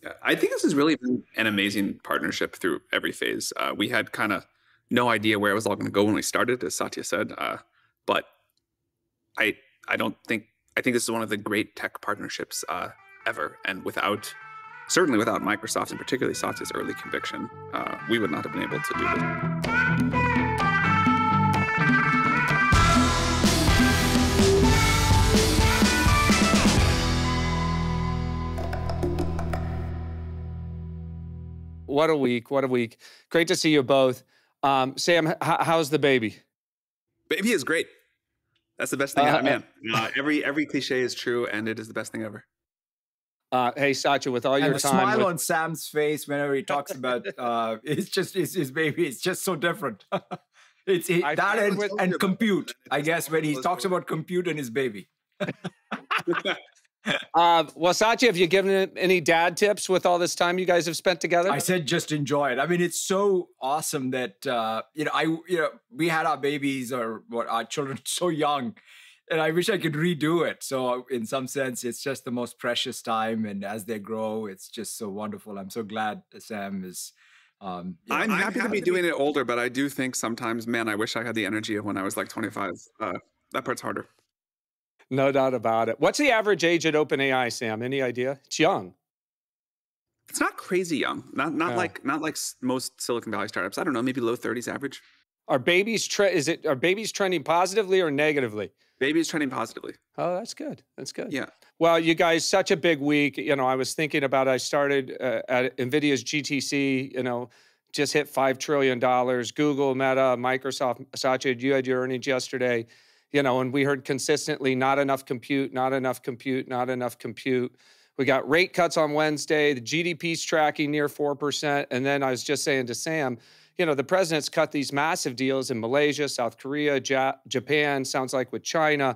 Yeah, I think this has really been an amazing partnership through every phase. We had kind of no idea where it was all going to go when we started, as Satya said. But I I don't think I think this is one of the great tech partnerships ever. And certainly without Microsoft and particularly Satya's early conviction, we would not have been able to do this. What a week. What a week. Great to see you both. Sam, how's the baby? Baby is great. That's the best thing ever, man. Every cliche is true, and it is the best thing ever. Hey, Satya, with all and your the time. smile on Sam's face whenever he talks about it's just his baby. It's just so different. And compute. I guess when he talks about compute and his baby. Well, Satya, have you given any dad tips with all this time you guys have spent together? I said just enjoy it. I mean, it's so awesome that we had our babies or our children so young, and I wish I could redo it. So in some sense, it's just the most precious time, and as they grow, it's just so wonderful. I'm so glad Sam is. I'm happy to be doing it older, but I do think sometimes, man, I wish I had the energy of when I was like 25. That part's harder. No doubt about it. What's the average age at OpenAI, Sam? Any idea? It's young. It's not crazy young. Not like most Silicon Valley startups. I don't know, maybe low 30s average. Are babies trending positively or negatively? Babies trending positively. Oh, that's good. That's good. Yeah. Well, you guys, such a big week. You know, I was thinking about, I started at NVIDIA's GTC, just hit $5 trillion. Google, Meta, Microsoft. Satya, you had your earnings yesterday. And we heard consistently, not enough compute, not enough compute, not enough compute. We got rate cuts on Wednesday. The GDP's tracking near 4%. And then I was just saying to Sam, the president's cut these massive deals in Malaysia, South Korea, Japan, sounds like with China,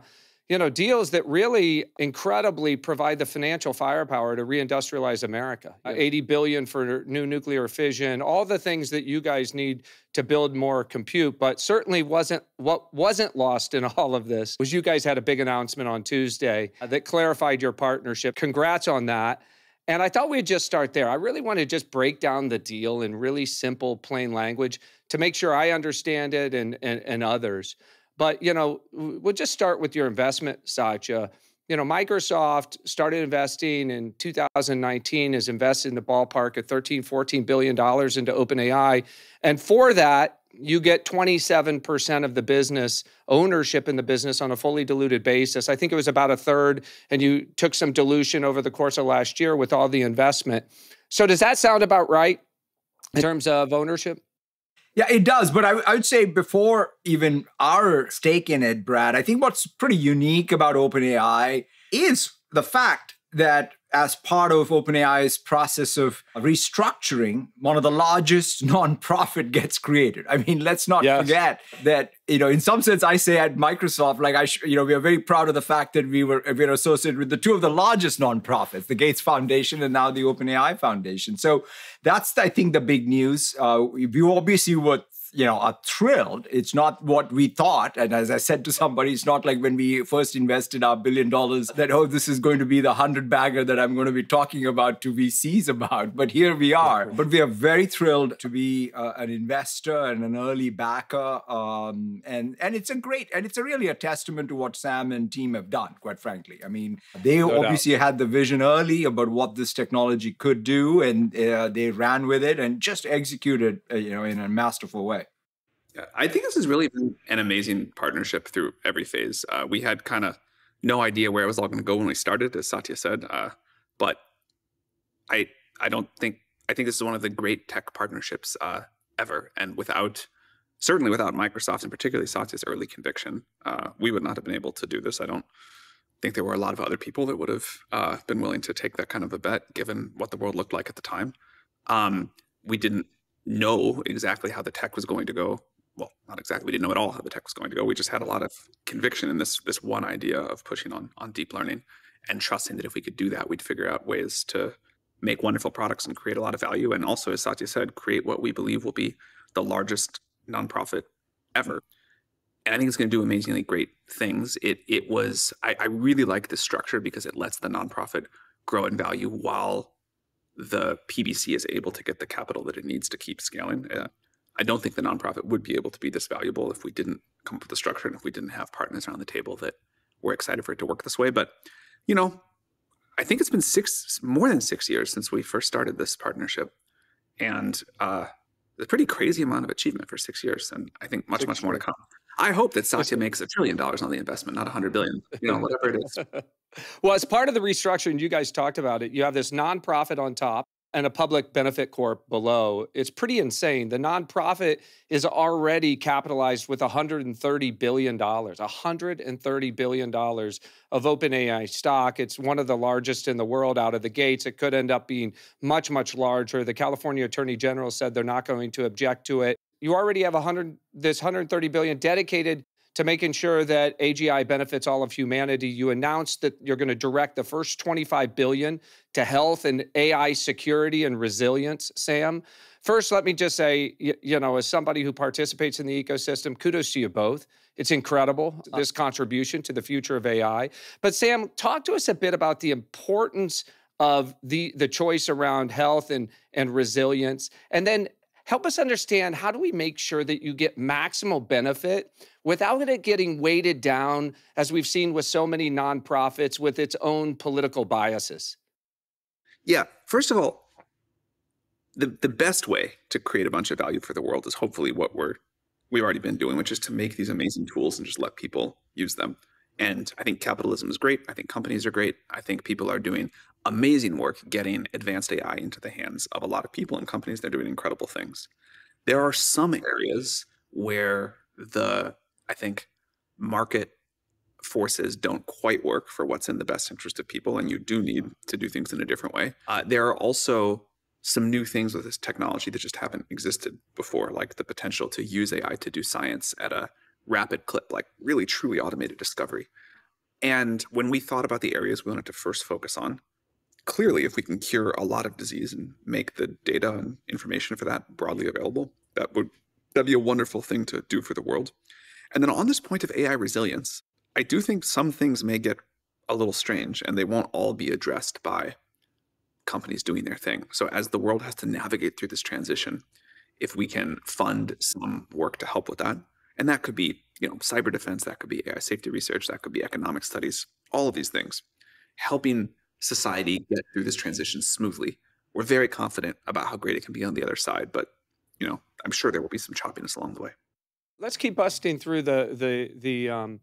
deals that really incredibly provide the financial firepower to reindustrialize America. Yeah. $80 billion for new nuclear fission, all the things that you guys need to build more compute. But certainly what wasn't lost in all of this was you guys had a big announcement on Tuesday that clarified your partnership. Congrats on that. And I thought we'd just start there. I really want to just break down the deal in really simple, plain language to make sure I understand it and others. But, we'll just start with your investment, Satya. Microsoft started investing in 2019, has invested in the ballpark of $13-14 billion into OpenAI. And for that, you get 27% of the business, ownership in the business on a fully diluted basis. I think it was about a third, and you took some dilution over the course of last year with all the investment. So does that sound about right in terms of ownership? Yeah, it does. But I would say before even our stake in it, Brad, I think what's pretty unique about OpenAI is the fact that as part of OpenAI's process of restructuring, one of the largest nonprofit gets created. I mean, let's not forget that, in some sense, I say at Microsoft, we are very proud of the fact that we're associated with the two of the largest nonprofits, the Gates Foundation and now the OpenAI Foundation. So that's, I think, the big news. We obviously are thrilled. It's not what we thought. And as I said to somebody, it's not like when we first invested our $1 billion that, this is going to be the 100 bagger that I'm going to be talking about to VCs about. But here we are. But we are very thrilled to be an investor and an early backer. And it's really a testament to what Sam and team have done, quite frankly. I mean, they obviously had the vision early about what this technology could do, and they ran with it and just executed, in a masterful way. Yeah, I think this has really been an amazing partnership through every phase. We had kind of no idea where it was all going to go when we started, as Satya said. But I think this is one of the great tech partnerships ever. And certainly without Microsoft and particularly Satya's early conviction, we would not have been able to do this. I don't think there were a lot of other people that would have been willing to take that kind of a bet, given what the world looked like at the time. We didn't know exactly how the tech was going to go. Well, not exactly. We didn't know at all how the tech was going to go. We just had a lot of conviction in this one idea of pushing on deep learning and trusting that if we could do that, we'd figure out ways to make wonderful products and create a lot of value. And also, as Satya said, create what we believe will be the largest nonprofit ever. And I think it's going to do amazingly great things. I really like this structure because it lets the nonprofit grow in value while the PBC is able to get the capital that it needs to keep scaling. I don't think the nonprofit would be able to be this valuable if we didn't come up with the structure and if we didn't have partners around the table that were excited for it to work this way. But, you know, I think it's been more than 6 years since we first started this partnership. And a pretty crazy amount of achievement for 6 years. And I think much more to come. I hope that Satya makes $1 trillion on the investment, not $100 billion, you know, whatever it is. Well, as part of the restructuring, you guys talked about it. You have this nonprofit on top and a public benefit corp below. It's pretty insane. The nonprofit is already capitalized with $130 billion, $130 billion of OpenAI stock. It's one of the largest in the world out of the gates. It could end up being much, much larger. The California Attorney General said they're not going to object to it. You already have this $130 billion dedicated to making sure that AGI benefits all of humanity. You announced that you're going to direct the first $25 billion to health and AI security and resilience, Sam. First, let me just say, you know, as somebody who participates in the ecosystem, kudos to you both. It's incredible, this contribution to the future of AI. But Sam, talk to us a bit about the importance of the choice around health and resilience. And then help us understand, how do we make sure that you get maximal benefit without it getting weighted down, as we've seen with so many nonprofits, with its own political biases? Yeah, first of all, the best way to create a bunch of value for the world is hopefully what we've already been doing, which is to make these amazing tools and just let people use them. And I think capitalism is great. I think companies are great. I think people are doing amazing work getting advanced AI into the hands of a lot of people and companies. They're doing incredible things. There are some areas where I think market forces don't quite work for what's in the best interest of people, and you do need to do things in a different way. There are also some new things with this technology that just haven't existed before, like the potential to use AI to do science at a rapid clip, like really truly automated discovery. And when we thought about the areas we wanted to first focus on, clearly, if we can cure a lot of disease and make the data and information for that broadly available, that'd be a wonderful thing to do for the world. And then on this point of AI resilience, I do think some things may get a little strange, and they won't all be addressed by companies doing their thing. So as the world has to navigate through this transition, if we can fund some work to help with that, and that could be, you know, cyber defense, that could be AI safety research, that could be economic studies, all of these things, helping society get through this transition smoothly. We're very confident about how great it can be on the other side, but, you know, I'm sure there will be some choppiness along the way. Let's keep busting through the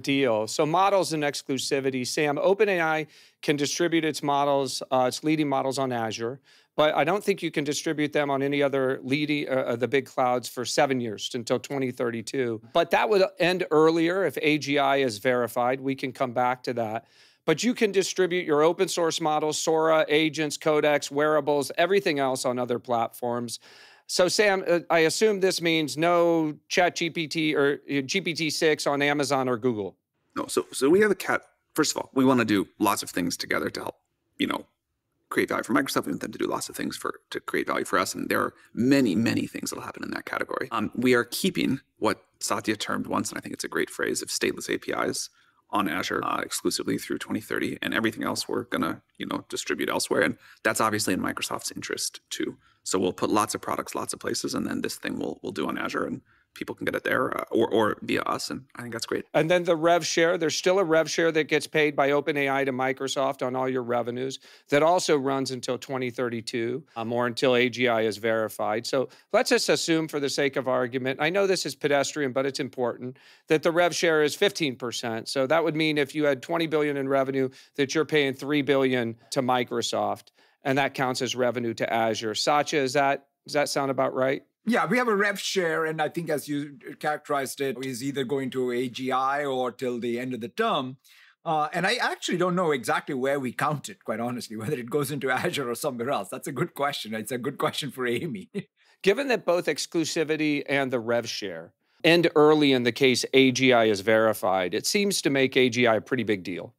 deal. So models and exclusivity. Sam, OpenAI can distribute its models, its leading models on Azure, but I don't think you can distribute them on any other leading the big clouds for 7 years until 2032. But that would end earlier if AGI is verified. We can come back to that. But you can distribute your open source models, Sora, agents, codecs, wearables, everything else on other platforms. So Sam, I assume this means no ChatGPT or GPT-6 on Amazon or Google. No, so we have first of all, we want to do lots of things together to help, you know, create value for Microsoft. We want them to do lots of things to create value for us. And there are many, many things that will happen in that category. We are keeping what Satya termed once, and I think it's a great phrase, of stateless APIs on Azure exclusively through 2030, and everything else we're going to, you know, distribute elsewhere. And that's obviously in Microsoft's interest too. So we'll put lots of products, lots of places, and then this thing we'll do on Azure, and people can get it there or via us. And I think that's great. And then the rev share, there's still a rev share that gets paid by OpenAI to Microsoft on all your revenues that also runs until 2032 or until AGI is verified. So let's just assume, for the sake of argument, I know this is pedestrian, but it's important, that the rev share is 15%. So that would mean if you had 20 billion in revenue, that you're paying 3 billion to Microsoft, and that counts as revenue to Azure. Satya, does that sound about right? Yeah, we have a rev share, and I think, as you characterized it, is either going to AGI or till the end of the term. And I actually don't know exactly where we count it, quite honestly, whether it goes into Azure or somewhere else. That's a good question. It's a good question for Amy. Given that both exclusivity and the rev share end early in the case AGI is verified, it seems to make AGI a pretty big deal.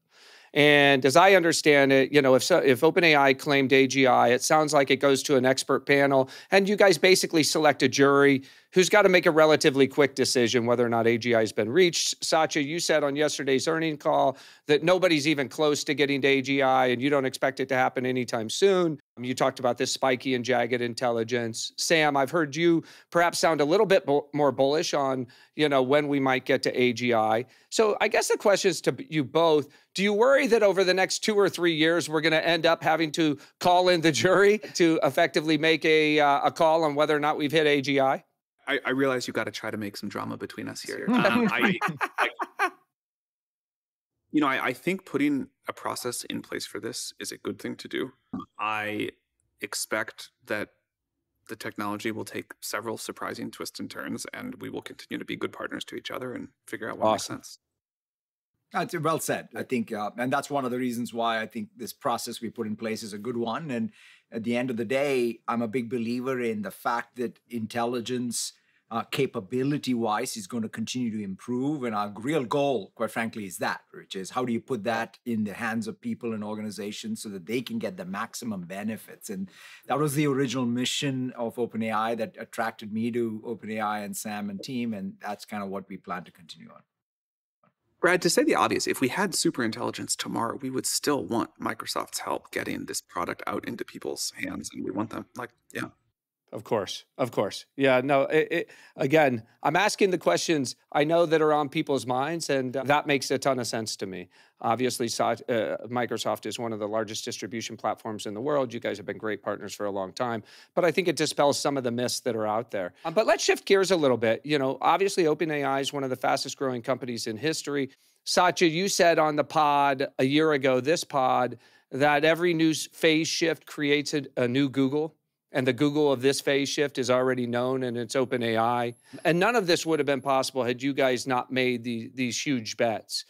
And as I understand it, you know, if OpenAI claimed AGI, it sounds like it goes to an expert panel, and you guys basically select a jury who's got to make a relatively quick decision whether or not AGI has been reached. Satya, you said on yesterday's earnings call that nobody's even close to getting to AGI, and you don't expect it to happen anytime soon. You talked about this spiky and jagged intelligence. Sam, I've heard you perhaps sound a little bit more bullish on, when we might get to AGI. So I guess the question is to you both, do you worry that over the next 2 or 3 years, we're going to end up having to call in the jury to effectively make a call on whether or not we've hit AGI? I realize you got to try to make some drama between us here. I think putting a process in place for this is a good thing to do. I expect that the technology will take several surprising twists and turns, and we will continue to be good partners to each other and figure out what makes sense. That's well said. I think, and that's one of the reasons why I think this process we put in place is a good one. And at the end of the day, I'm a big believer in the fact that intelligence, capability-wise, is going to continue to improve. And our real goal, quite frankly, is that, which is how do you put that in the hands of people and organizations so that they can get the maximum benefits? And that was the original mission of OpenAI that attracted me to OpenAI and Sam and team. And that's kind of what we plan to continue on. Brad, to say the obvious, if we had super intelligence tomorrow, we would still want Microsoft's help getting this product out into people's hands. And we want them Of course. Yeah, no, again, I'm asking the questions I know that are on people's minds, and that makes a ton of sense to me. Obviously, Microsoft is one of the largest distribution platforms in the world. You guys have been great partners for a long time, but I think it dispels some of the myths that are out there. But let's shift gears a little bit. Obviously, OpenAI is one of the fastest growing companies in history. Satya, you said on the pod a year ago, this pod, that every new phase shift creates a new Google. And the Google of this phase shift is already known, and it's OpenAI. And none of this would have been possible had you guys not made these huge bets.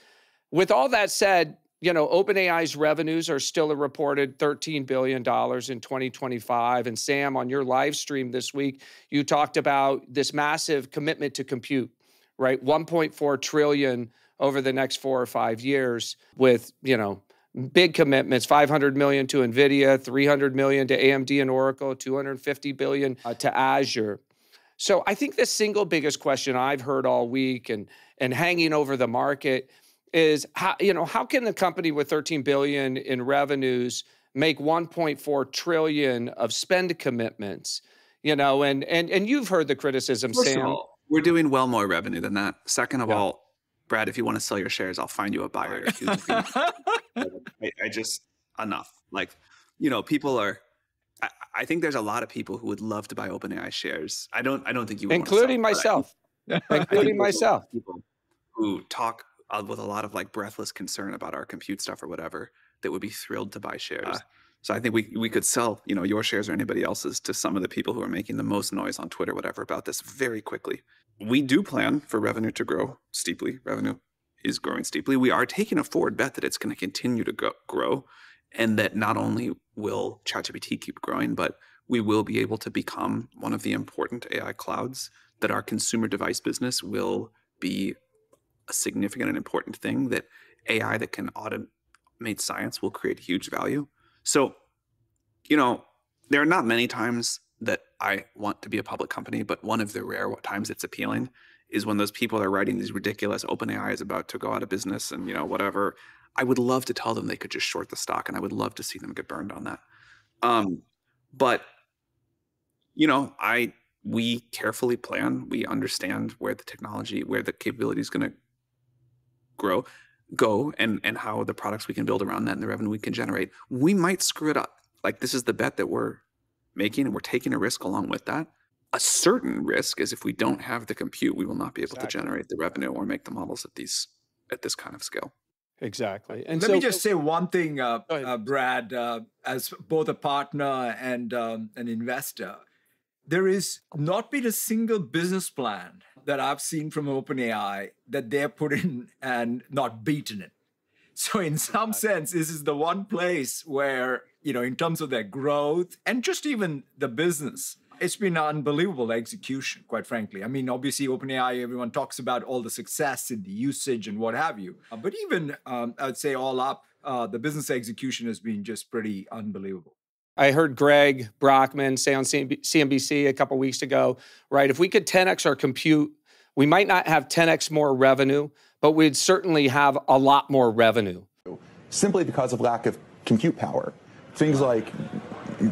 With all that said, OpenAI's revenues are still a reported $13 billion in 2025. And Sam, on your live stream this week, you talked about this massive commitment to compute, right? 1.4 trillion over the next 4 or 5 years with, big commitments, $500 million to NVIDIA, $300 million to AMD and Oracle, $250 billion to Azure. So I think the single biggest question I've heard all week and hanging over the market is how can a company with 13 billion in revenues make 1.4 trillion of spend commitments? And you've heard the criticism, First Sam. of all, we're doing well more revenue than that. Second of all, Brad, if you want to sell your shares, I'll find you a buyer. I just enough. People are. I think there's a lot of people who would love to buy OpenAI shares. I don't think you would, including myself. Including myself. People who talk with a lot of breathless concern about our compute stuff or whatever that would be thrilled to buy shares. So I think we could sell your shares or anybody else's to some of the people who are making the most noise on Twitter, whatever, about this very quickly. We do plan for revenue to grow steeply. Revenue is growing steeply. We are taking a forward bet that it's going to continue to grow, and that not only will ChatGPT keep growing, but we will be able to become one of the important AI clouds, that our consumer device business will be a significant and important thing, that AI that can automate science will create huge value. So, there are not many times that I want to be a public company, but one of the rare times it's appealing is when those people are writing these ridiculous OpenAI is about to go out of business and, whatever. I would love to tell them they could just short the stock, and I would love to see them get burned on that. But, we carefully plan. We understand where the technology, where the capability is going to go, and how the products we can build around that and the revenue we can generate. We might screw it up. This is the bet that we're making, and we're taking a risk along with that. A certain risk is if we don't have the compute, we will not be able to generate the revenue or make the models at this kind of scale. Exactly. And let me just say one thing, Brad, as both a partner and an investor. There is not been a single business plan that I've seen from OpenAI that they're put in and not beaten it. So in some sense, this is the one place where, in terms of their growth and just even the business, it's been unbelievable execution, quite frankly. I mean, obviously, OpenAI, everyone talks about all the success and the usage and what have you. But even, I'd say all up, the business execution has been just pretty unbelievable. I heard Greg Brockman say on CNBC a couple weeks ago, right? If we could 10x our compute, we might not have 10x more revenue, but we'd certainly have a lot more revenue. Simply because of lack of compute power. Things like,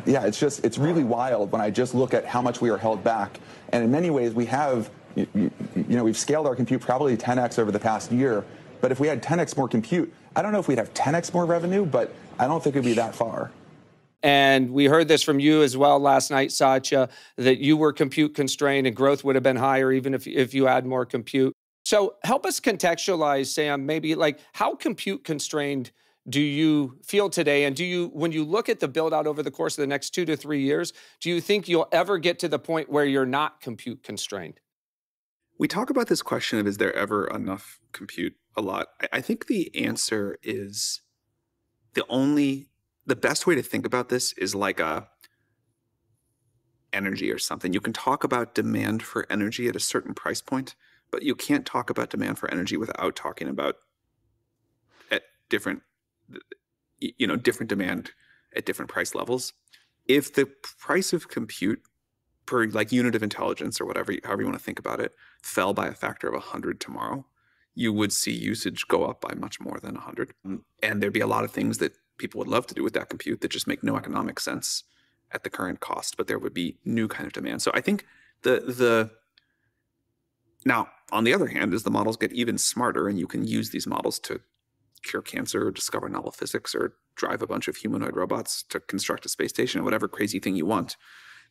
yeah, it's really wild when I just look at how much we are held back. And in many ways, we have, we've scaled our compute probably 10x over the past year. But if we had 10x more compute, I don't know if we'd have 10x more revenue, but I don't think it'd be that far. And we heard this from you as well last night, Satya, that you were compute constrained and growth would have been higher even if you had more compute. So help us contextualize, Sam, maybe like how compute constrained do you feel today? And when you look at the build out over the course of the next 2 to 3 years, do you think you'll ever get to the point where you're not compute constrained? We talk about this question of, is there ever enough compute a lot? I think the answer is the best way to think about this is like energy or something. You can talk about demand for energy at a certain price point, but you can't talk about demand for energy without talking about different demand at different price levels. If the price of compute per like unit of intelligence or whatever, however you want to think about it, fell by a factor of 100 tomorrow, you would see usage go up by much more than 100. And there'd be a lot of things that people would love to do with that compute that just make no economic sense at the current cost, but there would be new kind of demand. So I think now, on the other hand, as the models get even smarter and you can use these models to cure cancer or discover novel physics or drive a bunch of humanoid robots to construct a space station or whatever crazy thing you want,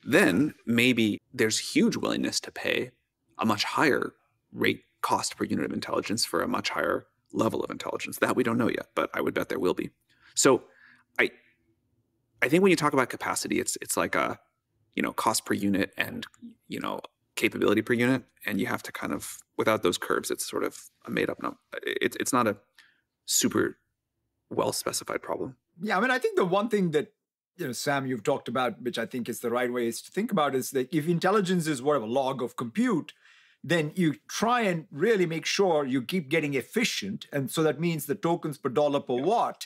then maybe there's huge willingness to pay a much higher rate cost per unit of intelligence for a much higher level of intelligence. That we don't know yet, but I would bet there will be. So I think when you talk about capacity, it's like a cost per unit and capability per unit, and you have to kind of, without those curves, it's sort of a made up number. It's not a super well specified problem. Yeah, I mean, I think the one thing that Sam, you've talked about, which I think is the right way is to think about, is that if intelligence is whatever log of compute, then you try and really make sure you keep getting efficient, and so that means the tokens per dollar per watt.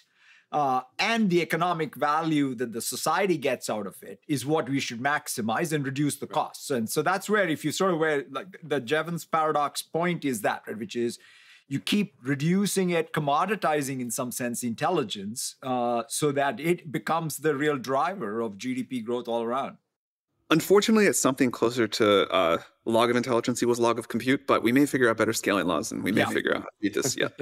And the economic value that the society gets out of it is what we should maximize and reduce the costs. And so that's where, if you sort of where like the Jevons paradox point is that, right, which is you keep reducing it, commoditizing in some sense intelligence so that it becomes the real driver of GDP growth all around. Unfortunately, it's something closer to log of intelligence equals log of compute, but we may figure out better scaling laws and we may figure out how to beat this yet.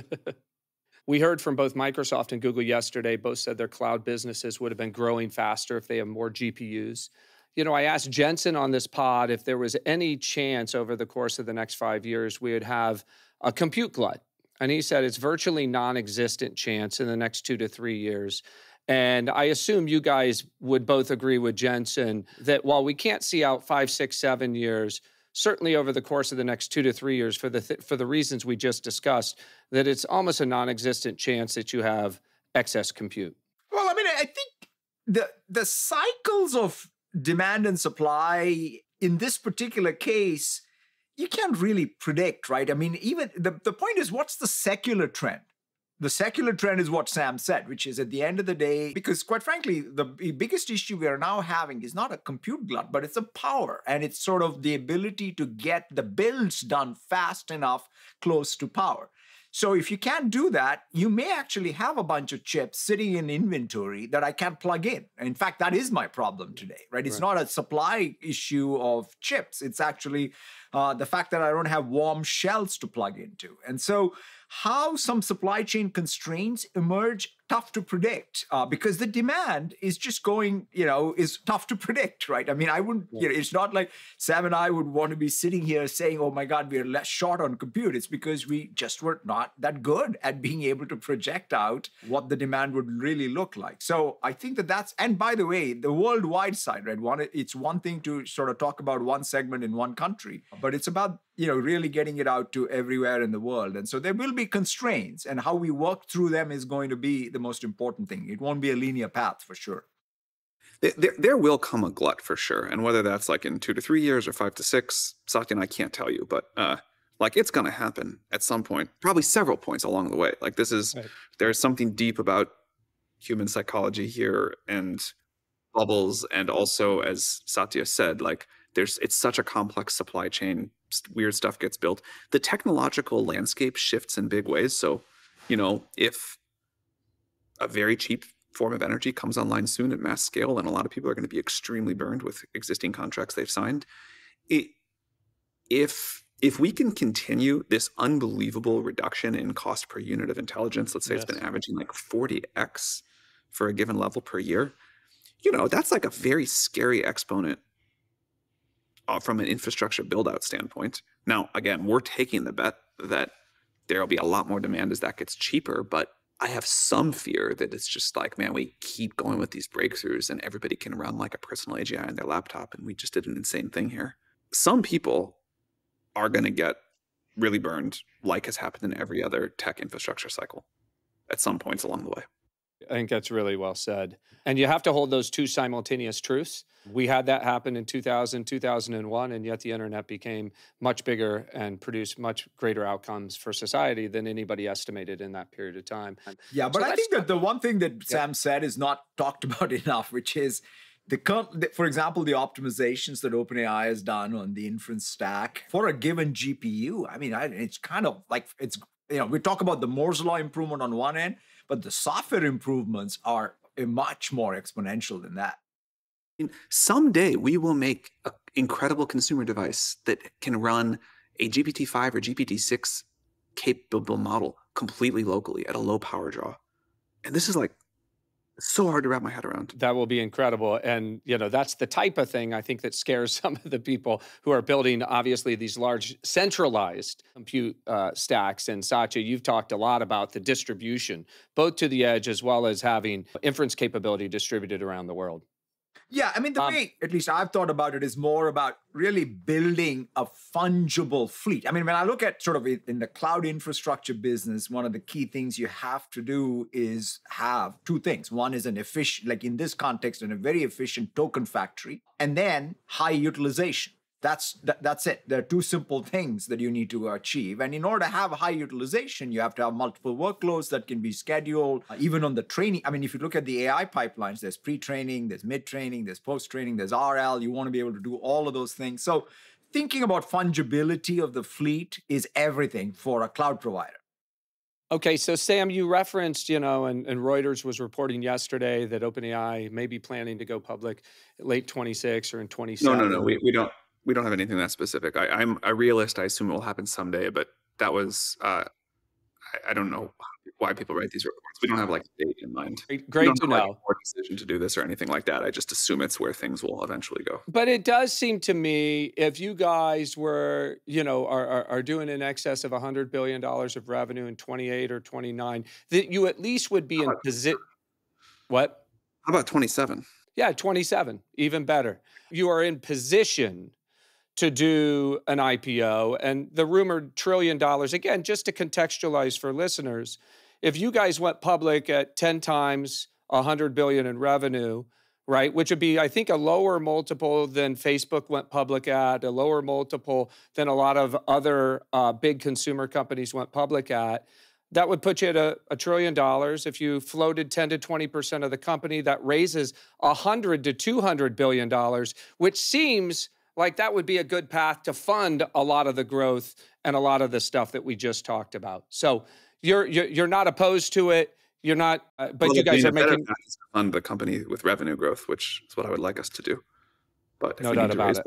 We heard from both Microsoft and Google yesterday. Both said their cloud businesses would have been growing faster if they have more GPUs. I asked Jensen on this pod if there was any chance over the course of the next 5 years we would have a compute glut. And he said it's virtually non-existent chance in the next 2 to 3 years. And I assume you guys would both agree with Jensen that while we can't see out 5, 6, 7 years, certainly over the course of the next 2 to 3 years, for the reasons we just discussed, that it's almost a non-existent chance that you have excess compute. Well, I mean, I think the cycles of demand and supply in this particular case, you can't really predict, right? I mean, even the point is, what's the secular trend? The secular trend is what Sam said, which is at the end of the day, because quite frankly, the biggest issue we are now having is not a compute glut, but it's a power. And it's sort of the ability to get the builds done fast enough close to power. So if you can't do that, you may actually have a bunch of chips sitting in inventory that I can't plug in. In fact, that is my problem today, right? It's not a supply issue of chips. It's actually the fact that I don't have warm shells to plug into. And so how some supply chain constraints emerge, tough to predict because the demand is just going, is tough to predict, right? I mean, I wouldn't, it's not like Sam and I would want to be sitting here saying, oh my God, we're less short on compute. It's because we just were not that good at being able to project out what the demand would really look like. So I think that's, and by the way, the worldwide side, right? It's one thing to sort of talk about one segment in one country, but it's about, really getting it out to everywhere in the world. And so there will be constraints, and how we work through them is going to be the most important thing. It won't be a linear path for sure. There will come a glut for sure. And whether that's like in 2 to 3 years or 5 to 6, Satya and I can't tell you, but it's going to happen at some point, probably several points along the way. There's something deep about human psychology here. And bubbles, and also, as Satya said, like it's such a complex supply chain. Weird stuff gets built. The technological landscape shifts in big ways. So, if a very cheap form of energy comes online soon at mass scale, and a lot of people are going to be extremely burned with existing contracts they've signed. If we can continue this unbelievable reduction in cost per unit of intelligence, let's say it's been averaging like 40x for a given level per year, that's like a very scary exponent from an infrastructure build-out standpoint. Now, again, we're taking the bet that there'll be a lot more demand as that gets cheaper, but I have some fear that it's just like, man, we keep going with these breakthroughs and everybody can run like a personal AGI on their laptop, and we just did an insane thing here. Some people are going to get really burned, like has happened in every other tech infrastructure cycle at some points along the way. I think that's really well said. And you have to hold those two simultaneous truths. We had that happen in 2000, 2001, and yet the internet became much bigger and produced much greater outcomes for society than anybody estimated in that period of time. Yeah, but I think that the one thing that Sam said is not talked about enough, which is for example, the optimizations that OpenAI has done on the inference stack for a given GPU. I mean, it's kind of like we talk about the Moore's law improvement on one end, but the software improvements are much more exponential than that. Someday we will make an incredible consumer device that can run a GPT-5 or GPT-6 capable model completely locally at a low power draw. And this is like so hard to wrap my head around. That will be incredible. And, that's the type of thing I think that scares some of the people who are building, obviously, these large centralized compute stacks. And Satya, you've talked a lot about the distribution, both to the edge as well as having inference capability distributed around the world. Yeah, I mean, the way, at least I've thought about it, is more about really building a fungible fleet. I mean, when I look at sort of in the cloud infrastructure business, one of the key things you have to do is have two things. One is an efficient, like in this context, a very efficient token factory, and then high utilization. That's it. There are two simple things that you need to achieve. And in order to have high utilization, you have to have multiple workloads that can be scheduled, even on the training. I mean, if you look at the AI pipelines, there's pre-training, there's mid-training, there's post-training, there's RL. You want to be able to do all of those things. So thinking about fungibility of the fleet is everything for a cloud provider. Okay, so Sam, you referenced, and Reuters was reporting yesterday that OpenAI may be planning to go public late 26 or in 27. No, we don't have anything that specific. I'm a realist. I assume it will happen someday, but that was, I don't know why people write these reports. We don't have like a date in mind. Great to know. Like, a decision to do this or anything like that. I just assume it's where things will eventually go. But it does seem to me, if you guys were, are doing in excess of $100 billion of revenue in 28 or 29, that you at least would be in position. What? How about 27? Yeah, 27, even better. You are in position to do an IPO, and the rumored $1 trillion, again, just to contextualize for listeners, if you guys went public at 10 times $100 billion in revenue, right, which would be, I think, a lower multiple than Facebook went public at, a lower multiple than a lot of other big consumer companies went public at, that would put you at $1 trillion. If you floated 10 to 20% of the company, that raises $100 to $200 billion, which seems like that would be a good path to fund a lot of the growth and a lot of the stuff that we just talked about. So you're not opposed to it. You're not, but you guys are making fund the company with revenue growth, which is what I would like us to do. But no doubt about it.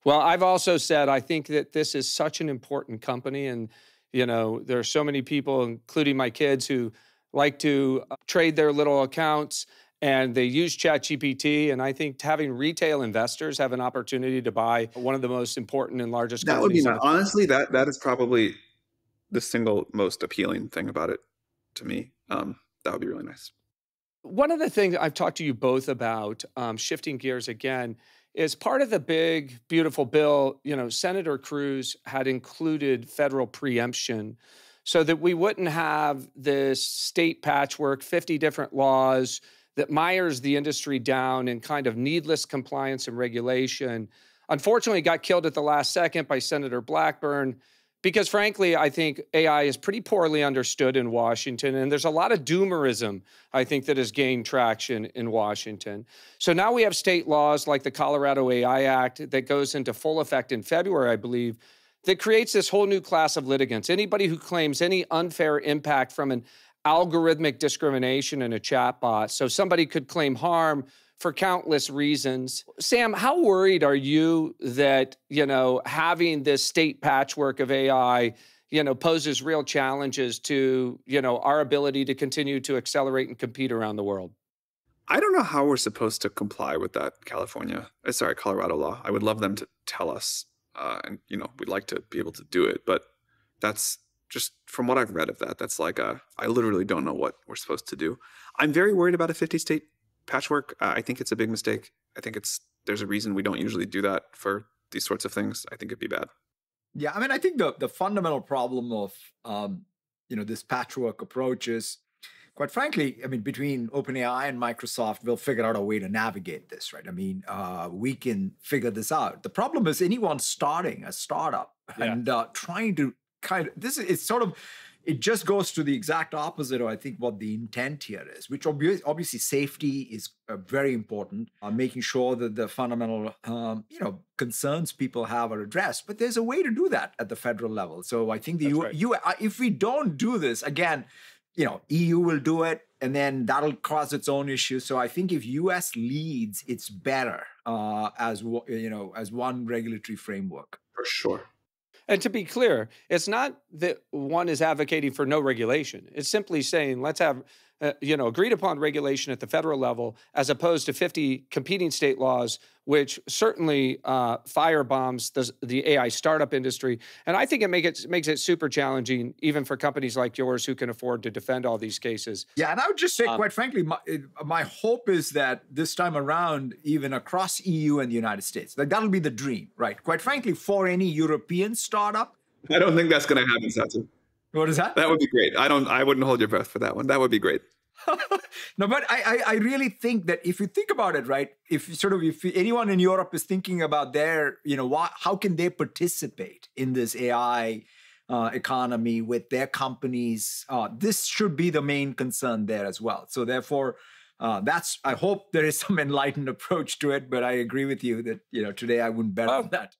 Well, I've also said I think that this is such an important company, and there are so many people, including my kids, who like to trade their little accounts. And they use ChatGPT, and I think having retail investors have an opportunity to buy one of the most important and largest companies. That would be honestly, that is probably the single most appealing thing about it to me. That would be really nice. One of the things I've talked to you both about, shifting gears again, is part of the big, beautiful bill, Senator Cruz had included federal preemption so that we wouldn't have this state patchwork, 50 different laws that mires the industry down in kind of needless compliance and regulation. Unfortunately, got killed at the last second by Senator Blackburn. Because frankly, I think AI is pretty poorly understood in Washington, and there's a lot of doomerism, I think, that has gained traction in Washington. So now we have state laws like the Colorado AI Act that goes into full effect in February, I believe, that creates this whole new class of litigants. Anybody who claims any unfair impact from an algorithmic discrimination in a chatbot. So somebody could claim harm for countless reasons. Sam, how worried are you that, having this state patchwork of AI, poses real challenges to, our ability to continue to accelerate and compete around the world? I don't know how we're supposed to comply with that Colorado law. I would love them to tell us, and we'd like to be able to do it, but that's just from what I've read of that. That's like I literally don't know what we're supposed to do. I'm very worried about a 50-state patchwork. I think it's a big mistake. I think there's a reason we don't usually do that for these sorts of things. I think it'd be bad. Yeah, I mean, I think the fundamental problem of this patchwork approach is, quite frankly, I mean, between OpenAI and Microsoft, we'll figure out a way to navigate this, right? I mean, we can figure this out. The problem is anyone starting a startup and trying to it just goes to the exact opposite of, I think, what the intent here is, which obviously safety is very important, making sure that the fundamental, concerns people have are addressed. But there's a way to do that at the federal level. So I think if we don't do this, again, EU will do it, and then that'll cause its own issues. So I think if US leads, it's better as one regulatory framework. For sure. And to be clear, it's not that one is advocating for no regulation. It's simply saying, let's have, agreed upon regulation at the federal level, as opposed to 50 competing state laws, which certainly firebombs the AI startup industry. And I think it makes it super challenging, even for companies like yours who can afford to defend all these cases. Yeah, and I would just say, quite frankly, my hope is that this time around, even across EU and the United States, that'll be the dream, right? Quite frankly, for any European startup. I don't think that's going to happen, Satya. What is that? That would be great. I wouldn't hold your breath for that one. That would be great. No, but I really think that if you think about it, right, if anyone in Europe is thinking about their, how can they participate in this AI economy with their companies, this should be the main concern there as well. So therefore, I hope there is some enlightened approach to it, but I agree with you that, today I wouldn't bet on that.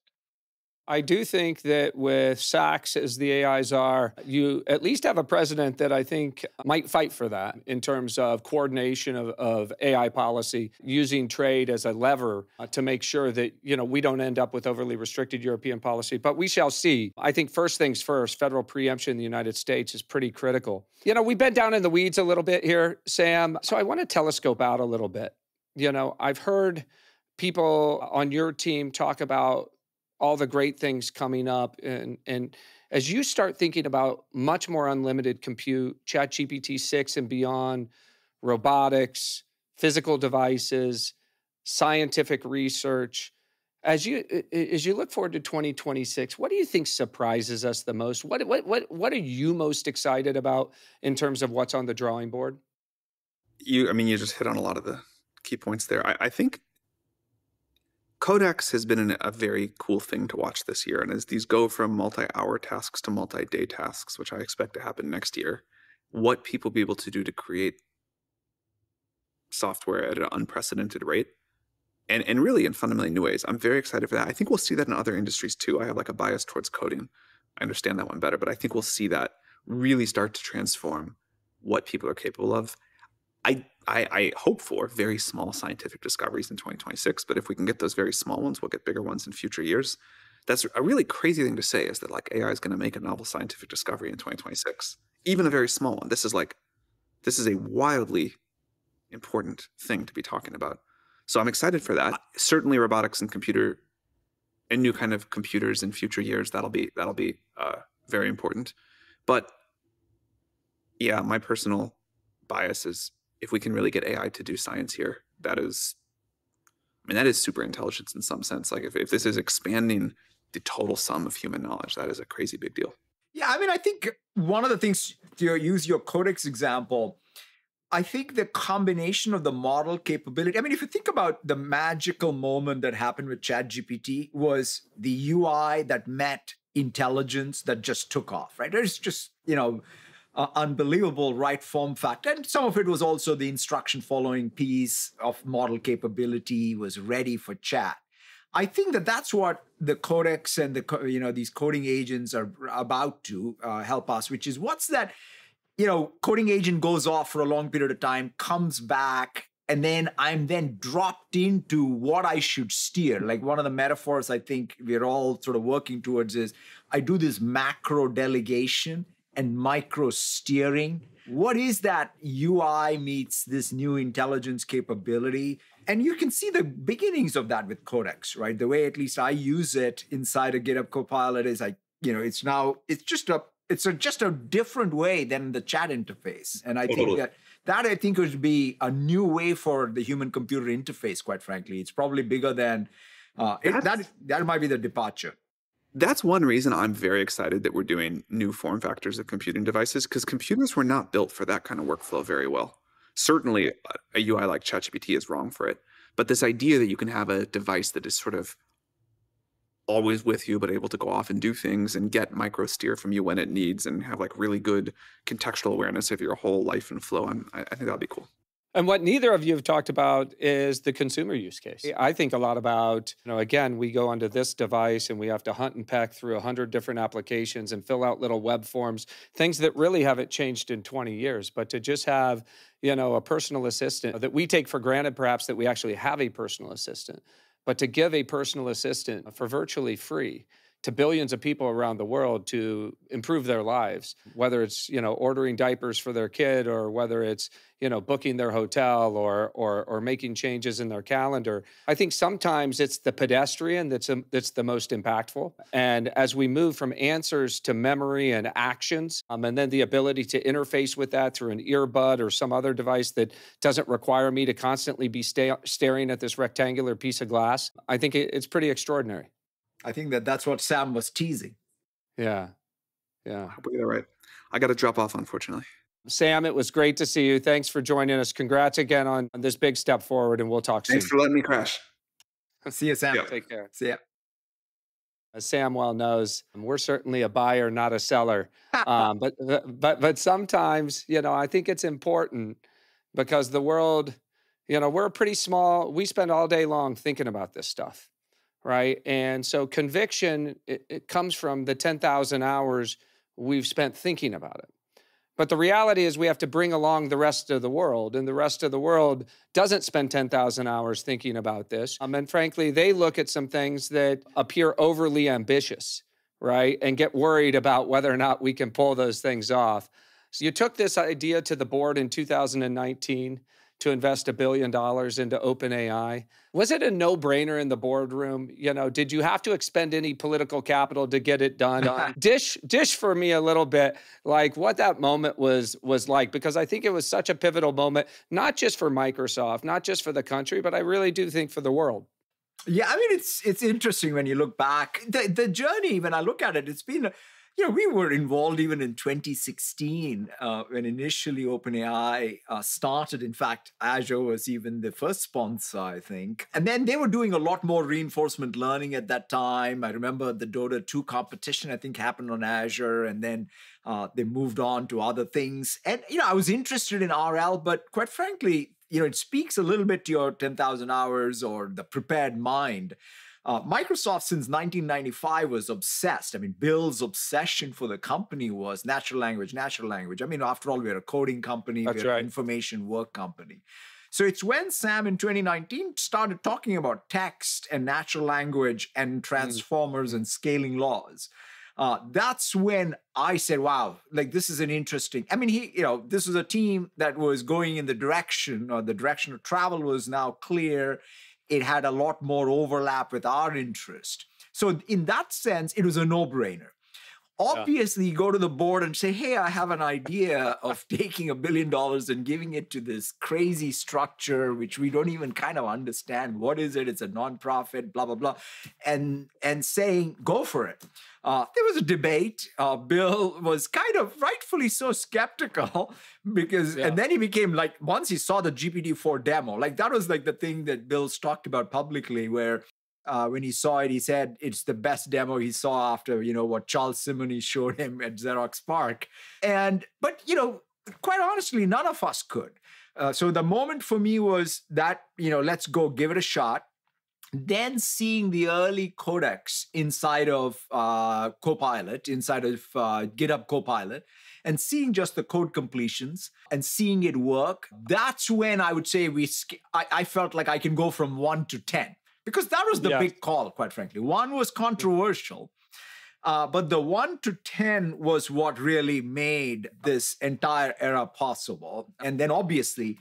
I do think that with Sachs as the AI czar, you at least have a president that I think might fight for that in terms of coordination of AI policy, using trade as a lever to make sure that, we don't end up with overly restricted European policy. But we shall see. I think first things first, federal preemption in the United States is pretty critical. We've been down in the weeds a little bit here, Sam. So I want to telescope out a little bit. I've heard people on your team talk about all the great things coming up. And as you start thinking about much more unlimited compute, ChatGPT 6 and beyond, robotics, physical devices, scientific research, as you look forward to 2026, what do you think surprises us the most? What are you most excited about in terms of what's on the drawing board? You just hit on a lot of the key points there. I think Codex has been a very cool thing to watch this year. And as these go from multi-hour tasks to multi-day tasks, which I expect to happen next year, what people be able to do to create software at an unprecedented rate and really in fundamentally new ways. I'm very excited for that. I think we'll see that in other industries too. I have like a bias towards coding. I understand that one better, but I think we'll see that really start to transform what people are capable of. I hope for very small scientific discoveries in 2026, but if we can get those very small ones, we'll get bigger ones in future years. That's a really crazy thing to say, is that like AI is going to make a novel scientific discovery in 2026, even a very small one. This is a wildly important thing to be talking about. So I'm excited for that. Certainly robotics and computer and new kind of computers in future years, that'll be very important. But yeah, my personal bias is, if we can really get AI to do science here, that is super intelligence in some sense. Like if this is expanding the total sum of human knowledge, that is a crazy big deal. Yeah, I think one of the things, to use your Codex example, I think the combination of the model capability, if you think about the magical moment that happened with ChatGPT, was the UI that met intelligence that just took off, right? It's just, unbelievable right form factor. And some of it was also the instruction following piece of model capability was ready for chat. I think that that's what the Codex and these coding agents are about to help us, which is what's that, coding agent goes off for a long period of time, comes back, and then I'm then dropped into what I should steer. Like one of the metaphors I think we're all sort of working towards is I do this macro delegation and micro steering. What is that UI meets this new intelligence capability? And you can see the beginnings of that with Codex, right? The way at least I use it inside a GitHub Copilot is it's just a different way than the chat interface. And I think that I think would be a new way for the human computer interface, quite frankly. It's probably bigger than that might be the departure. That's one reason I'm very excited that we're doing new form factors of computing devices, because computers were not built for that kind of workflow very well. Certainly, a UI like ChatGPT is wrong for it. But this idea that you can have a device that is sort of always with you, but able to go off and do things and get micro steer from you when it needs and have like really good contextual awareness of your whole life and flow, I think that'll be cool. And what neither of you have talked about is the consumer use case. I think a lot about, again, we go onto this device and we have to hunt and peck through 100 different applications and fill out little web forms, things that really haven't changed in 20 years. But to just have, a personal assistant that we take for granted, perhaps that we actually have a personal assistant, but to give a personal assistant for virtually free to billions of people around the world to improve their lives, whether it's, ordering diapers for their kid or whether it's, booking their hotel or making changes in their calendar. I think sometimes it's the pedestrian that's the most impactful. And as we move from answers to memory and actions, and then the ability to interface with that through an earbud or some other device that doesn't require me to constantly be staring at this rectangular piece of glass, I think it's pretty extraordinary. I think that's what Sam was teasing. Yeah. I hope we get it right. I got to drop off, unfortunately. Sam, it was great to see you. Thanks for joining us. Congrats again on this big step forward, and we'll talk soon. Thanks for letting me crash. See you, Sam. Yeah. Take care. See ya. As Sam well knows, we're certainly a buyer, not a seller. But sometimes, I think it's important because the world, we're pretty small. We spend all day long thinking about this stuff. Right. And so conviction, it comes from the 10,000 hours we've spent thinking about it. But the reality is we have to bring along the rest of the world, and the rest of the world doesn't spend 10,000 hours thinking about this. And frankly, they look at some things that appear overly ambitious, right? And get worried about whether or not we can pull those things off. So you took this idea to the board in 2019 to invest $1 billion into OpenAI. Was it a no-brainer in the boardroom? Did you have to expend any political capital to get it done? Dish for me a little bit, like what that moment was like, because I think it was such a pivotal moment, not just for Microsoft, not just for the country, but I really do think for the world. Yeah, I mean, it's interesting when you look back. The journey, when I look at it, it's been... we were involved even in 2016 when initially OpenAI started. In fact, Azure was even the first sponsor, I think. And then they were doing a lot more reinforcement learning at that time. I remember the Dota 2 competition, I think, happened on Azure. And then they moved on to other things. And, I was interested in RL, but quite frankly, it speaks a little bit to your 10,000 hours or the prepared mind. Microsoft since 1995 was obsessed. I mean, Bill's obsession for the company was natural language. I mean, after all, we're a coding company, we're an information work company. So it's when Sam in 2019 started talking about text and natural language and transformers and scaling laws. That's when I said, wow, like this is an interesting, I mean, this was a team that was going in the direction of travel was now clear. It had a lot more overlap with our interest. So in that sense, it was a no-brainer. Obviously, you go to the board and say, hey, I have an idea of taking $1 billion and giving it to this crazy structure, which we don't even kind of understand. What is it? It's a nonprofit, blah, blah, blah. And saying, go for it. There was a debate. Bill was kind of rightfully so skeptical because, and then he became like, once he saw the GPT-4 demo, like that was like the thing that Bill's talked about publicly where when he saw it, he said it's the best demo he saw after, what Charles Simonyi showed him at Xerox PARC. But quite honestly, none of us could. So the moment for me was that, let's go give it a shot. Then seeing the early codecs inside of Copilot, inside of GitHub Copilot, and seeing just the code completions and seeing it work, that's when I would say I felt like I can go from 1 to 10. Because that was the big call, quite frankly. 1 was controversial, but the 1 to 10 was what really made this entire era possible. And then obviously,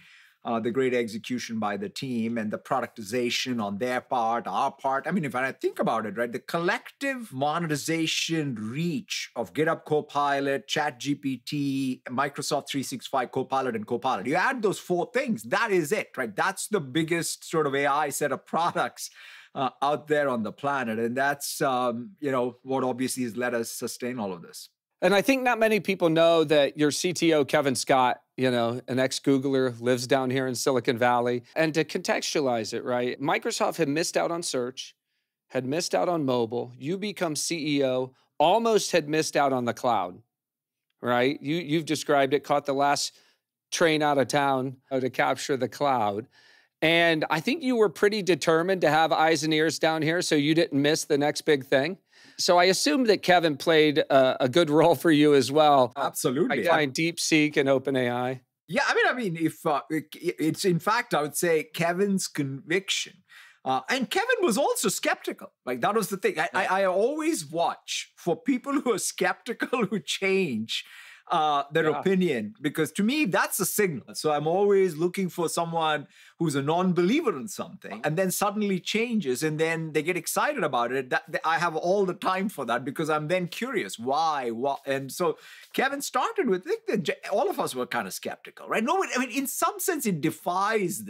the great execution by the team and the productization on their part, our part. I mean, if I think about it, right, the collective monetization reach of GitHub Copilot, ChatGPT, Microsoft 365 Copilot, and Copilot. You add those 4 things, that is it, right? That's the biggest sort of AI set of products out there on the planet. And that's, what obviously has let us sustain all of this. And I think not many people know that your CTO, Kevin Scott, an ex-Googler, lives down here in Silicon Valley. And to contextualize it, right, Microsoft had missed out on search, had missed out on mobile. You become CEO, almost had missed out on the cloud, right? You've described it, caught the last train out of town to capture the cloud. And I think you were pretty determined to have eyes and ears down here so you didn't miss the next big thing. So I assume that Kevin played a good role for you as well. Absolutely. Behind DeepSeek and OpenAI. Yeah, I mean, if it's in fact, I would say Kevin's conviction. And Kevin was also skeptical. Like that was the thing. I always watch for people who are skeptical who change their opinion, because to me, that's a signal. So I'm always looking for someone who's a non-believer in something and then suddenly changes and then they get excited about it. I have all the time for that because I'm then curious. Why? What? And so Kevin started with, I think that all of us were kind of skeptical, right? No, I mean, in some sense, it defies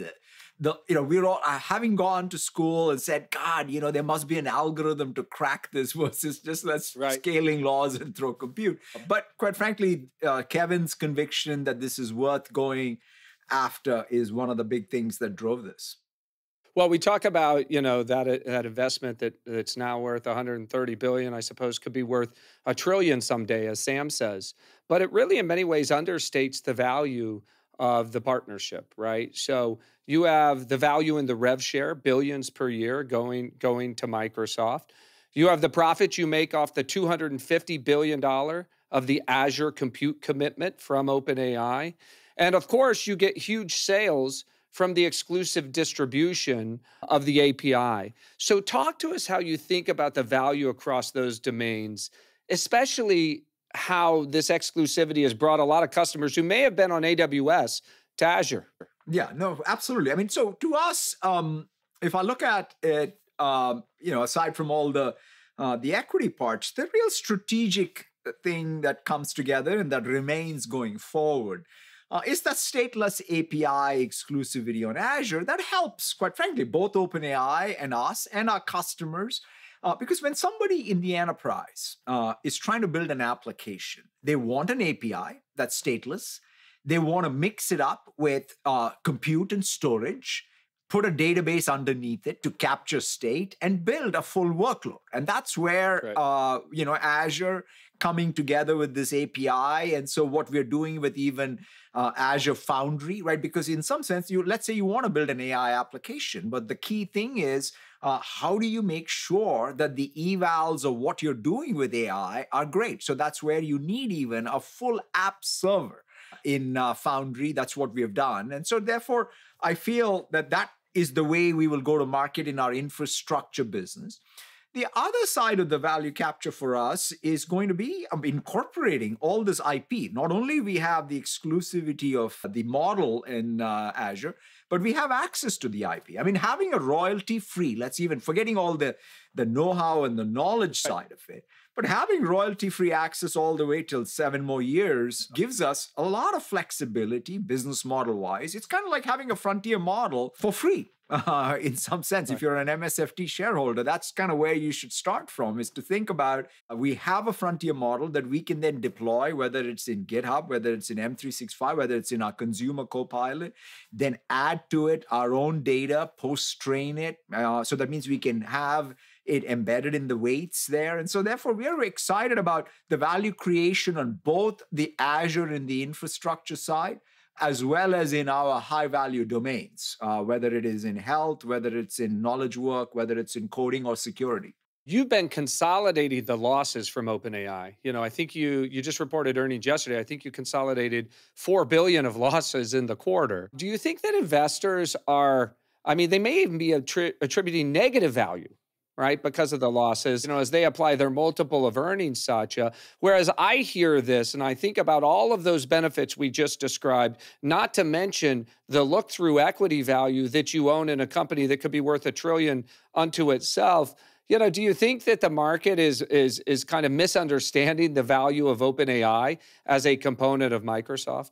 we're all having gone to school and said, God, there must be an algorithm to crack this versus just scaling laws and throw compute. But quite frankly, Kevin's conviction that this is worth going after is one of the big things that drove this. Well, we talk about, that investment that's now worth 130 billion, I suppose could be worth $1 trillion someday, as Sam says. But it really, in many ways, understates the value of the partnership, right? So you have the value in the rev share, billions per year going to Microsoft. You have the profit you make off the $250 billion of the Azure compute commitment from OpenAI. And of course, you get huge sales from the exclusive distribution of the API. So talk to us how you think about the value across those domains, especially how this exclusivity has brought a lot of customers who may have been on AWS to Azure. Yeah, no, absolutely. I mean, so to us, if I look at it, aside from all the equity parts, the real strategic thing that comes together and that remains going forward is that stateless API exclusivity on Azure that helps, quite frankly, both OpenAI and us and our customers. Because when somebody in the enterprise is trying to build an application, they want an API that's stateless. They want to mix it up with compute and storage, put a database underneath it to capture state and build a full workload. And that's where, Azure coming together with this API. And so what we're doing with even Azure Foundry, right? Because in some sense, let's say you want to build an AI application, but the key thing is, how do you make sure that the evals of what you're doing with AI are great? So that's where you need even a full app server in Foundry. That's what we have done. And so therefore, I feel that is the way we will go to market in our infrastructure business. The other side of the value capture for us is going to be incorporating all this IP. Not only we have the exclusivity of the model in Azure, but we have access to the IP. I mean, having a royalty-free, let's even forgetting all the know-how and the knowledge side of it, but having royalty-free access all the way till 7 more years gives us a lot of flexibility business model-wise. It's kind of like having a frontier model for free. in some sense. If you're an MSFT shareholder, that's kind of where you should start from, is to think about, we have a frontier model that we can then deploy, whether it's in GitHub, whether it's in M365, whether it's in our consumer Copilot, then add to it our own data, post-train it. So that means we can have it embedded in the weights there. And so therefore, we are excited about the value creation on both the Azure and the infrastructure side, as well as in our high-value domains, whether it is in health, whether it's in knowledge work, whether it's in coding or security. You've been consolidating the losses from OpenAI. I think you just reported earnings yesterday. I think you consolidated $4 billion of losses in the quarter. Do you think that investors are, they may even be attributing negative value, right, because of the losses, as they apply their multiple of earnings, Satya. Whereas I hear this and I think about all of those benefits we just described, not to mention the look-through equity value that you own in a company that could be worth $1 trillion unto itself. Do you think that the market is kind of misunderstanding the value of OpenAI as a component of Microsoft?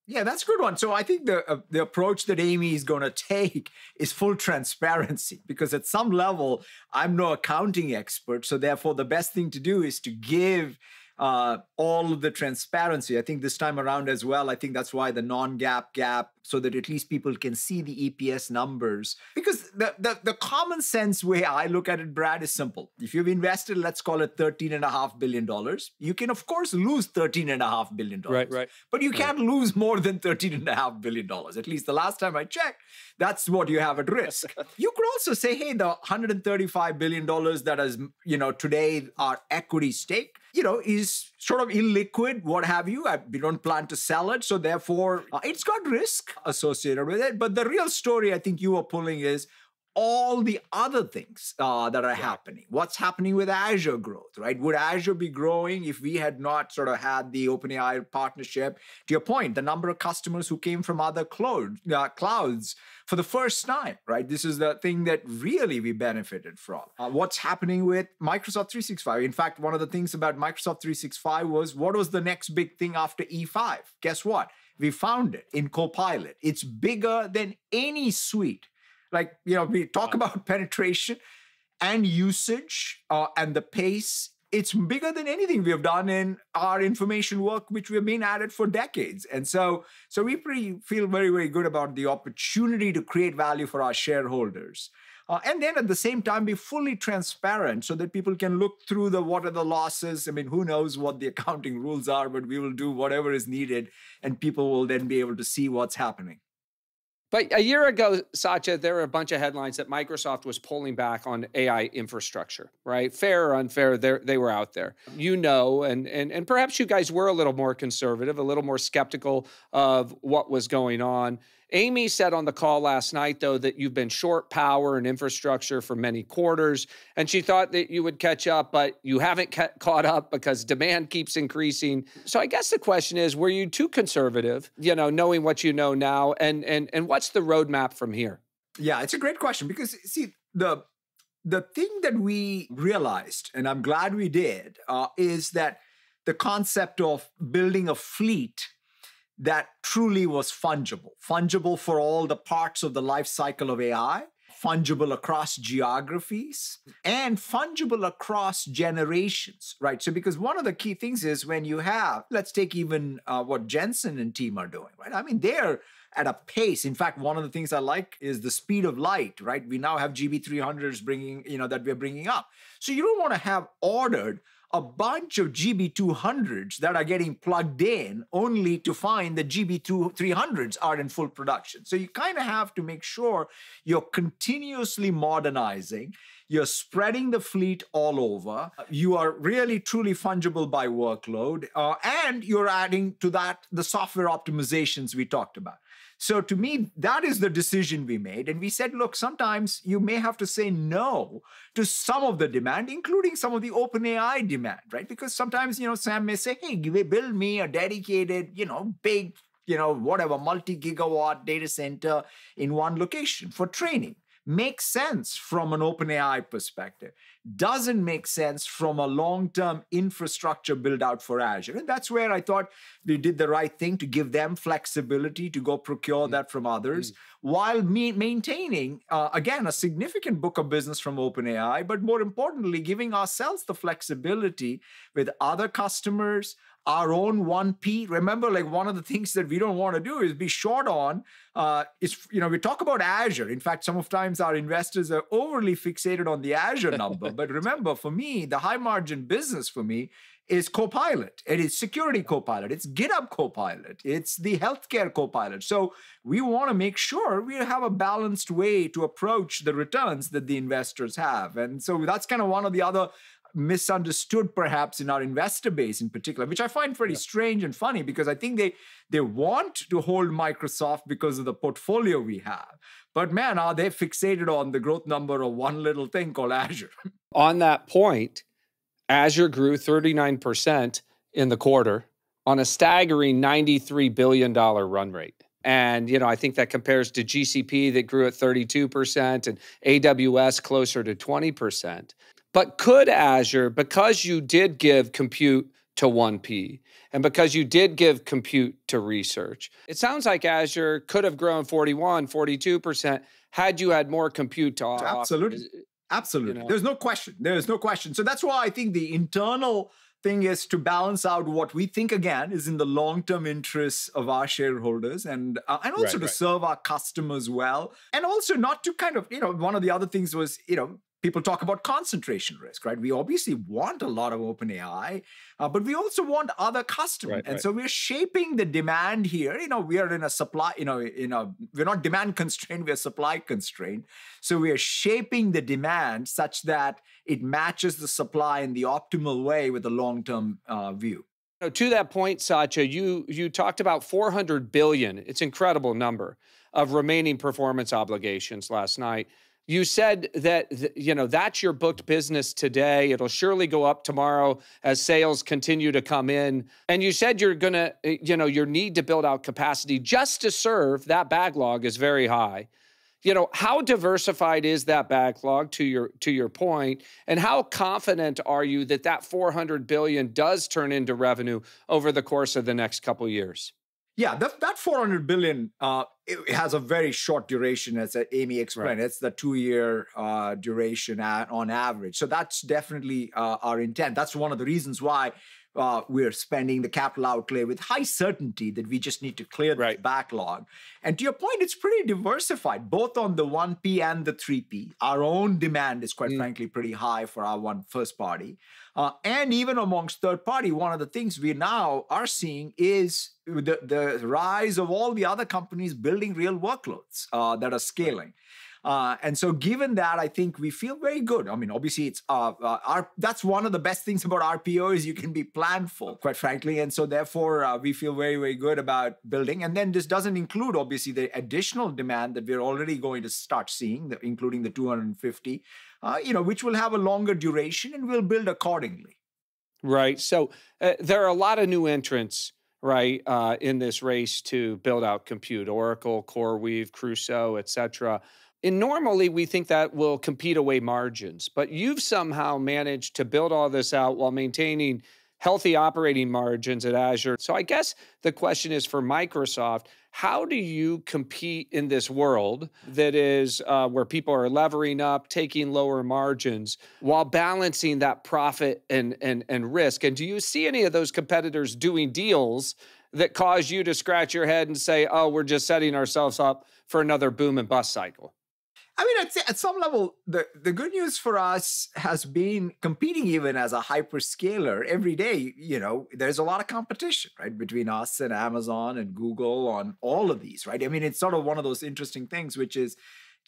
Yeah, that's a good one. So I think the approach that Amy is going to take is full transparency, because at some level, I'm no accounting expert. So therefore, the best thing to do is to give all of the transparency. I think this time around as well, I think that's why the non-GAAP gap, so that at least people can see the EPS numbers. Because the common sense way I look at it, Brad, is simple. If you've invested, let's call it $13.5 billion, you can, of course, lose $13.5 billion. Right. But you can't lose more than $13.5 billion. At least the last time I checked, that's what you have at risk. You could also say, hey, the $135 billion that is, today our equity stake, is sort of illiquid, what have you. We don't plan to sell it. So therefore, it's got risk associated with it. But the real story I think you are pulling is all the other things that are happening. What's happening with Azure growth, right? Would Azure be growing if we had not sort of had the OpenAI partnership? To your point, the number of customers who came from other clouds for the first time, right? This is the thing that really we benefited from. What's happening with Microsoft 365? In fact, one of the things about Microsoft 365 was, what was the next big thing after E5? Guess what? We found it in Copilot. It's bigger than any suite. Like, we talk about penetration and usage and the pace. It's bigger than anything we have done in our information work, which we've been at it for decades. And so we feel very, very good about the opportunity to create value for our shareholders. And then at the same time, be fully transparent so that people can look through what are the losses. Who knows what the accounting rules are, but we will do whatever is needed and people will then be able to see what's happening. But a year ago, Satya, there were a bunch of headlines that Microsoft was pulling back on AI infrastructure, right? Fair or unfair, they were out there. And perhaps you guys were a little more conservative, a little more skeptical of what was going on. Amy said on the call last night, though, that you've been short power and infrastructure for many quarters, and she thought that you would catch up, but you haven't caught up because demand keeps increasing. So I guess the question is, were you too conservative, knowing what you know now, and what's the roadmap from here? Yeah, it's a great question, because, see, the thing that we realized, and I'm glad we did, is that the concept of building a fleet that truly was fungible for all the parts of the life cycle of AI, fungible across geographies, and fungible across generations, right? So because one of the key things is when you have, let's take even what Jensen and team are doing, right? They're at a pace. In fact, one of the things I like is the speed of light, right? We now have GB300s that we're bringing up. So you don't want to have ordered a bunch of GB200s that are getting plugged in only to find the GB300s are in full production. So you kind of have to make sure you're continuously modernizing, you're spreading the fleet all over, you are really truly fungible by workload, and you're adding to that the software optimizations we talked about. So to me, that is the decision we made. And we said, look, sometimes you may have to say no to some of the demand, including some of the OpenAI demand, right? Because sometimes, Sam may say, hey, build me a dedicated, big, multi-gigawatt data center in one location for training. makes sense from an OpenAI perspective, doesn't make sense from a long-term infrastructure build out for Azure. And that's where I thought we did the right thing to give them flexibility to go procure that from others, while maintaining, again, a significant book of business from OpenAI, but more importantly, giving ourselves the flexibility with other customers, our own 1P. Remember, like one of the things that we don't want to do is be short on, we talk about Azure. In fact, sometimes our investors are overly fixated on the Azure number. But remember, for me, the high margin business for me is Copilot. It is security Copilot. It's GitHub Copilot. It's the healthcare Copilot. So we want to make sure we have a balanced way to approach the returns that the investors have. And so that's kind of one of the other misunderstood perhaps in our investor base in particular, which I find pretty strange and funny, because I think they want to hold Microsoft because of the portfolio we have. But man, are they fixated on the growth number of one little thing called Azure? On that point, Azure grew 39% in the quarter on a staggering $93 billion run rate. And, I think that compares to GCP that grew at 32% and AWS closer to 20%. But could Azure, because you did give compute to 1P and because you did give compute to research, it sounds like Azure could have grown 41, 42% had you had more compute to offer. Absolutely. Absolutely. There's no question. There's no question. So that's why I think the internal thing is to balance out what we think, again, is in the long-term interests of our shareholders and also to serve our customers well. And also not to kind of, one of the other things was, people talk about concentration risk, right? We obviously want a lot of OpenAI, but we also want other customers. So we're shaping the demand here. We are in a supply, we're not demand constrained, we're supply constrained. So we are shaping the demand such that it matches the supply in the optimal way with a long-term view. To that point, Satya, you talked about $400 billion, it's an incredible number, of remaining performance obligations last night. You said that, that's your booked business today. It'll surely go up tomorrow as sales continue to come in. And you said you're going to, your need to build out capacity just to serve that backlog is very high. How diversified is that backlog to your point? And how confident are you that that $400 billion does turn into revenue over the course of the next couple of years? Yeah, that $400 billion, it has a very short duration, as Amy explained. It's the 2-year duration on average. So that's definitely our intent. That's one of the reasons why we're spending the capital outlay with high certainty that we just need to clear the backlog. And to your point, it's pretty diversified, both on the 1P and the 3P. Our own demand is quite frankly pretty high for our first party. And even amongst third party, one of the things we now are seeing is the rise of all the other companies building real workloads that are scaling. And so given that, I think we feel very good. I mean, obviously, it's that's one of the best things about RPO is you can be planful, quite frankly. And so therefore, we feel very, very good about building. And then this doesn't include, obviously, the additional demand that we're already going to start seeing, including the 250, which will have a longer duration and we'll build accordingly. Right. So there are a lot of new entrants, right, in this race to build out compute, Oracle, CoreWeave, Crusoe, et cetera. And normally we think that will compete away margins, but you've somehow managed to build all this out while maintaining healthy operating margins at Azure. So I guess the question is for Microsoft, how do you compete in this world that is where people are levering up, taking lower margins while balancing that profit and risk? And do you see any of those competitors doing deals that cause you to scratch your head and say, oh, we're just setting ourselves up for another boom and bust cycle? I mean, I'd say at some level, the good news for us has been competing even as a hyperscaler every day. There's a lot of competition, right, between us and Amazon and Google on all of these, right? I mean, it's sort of one of those interesting things, which is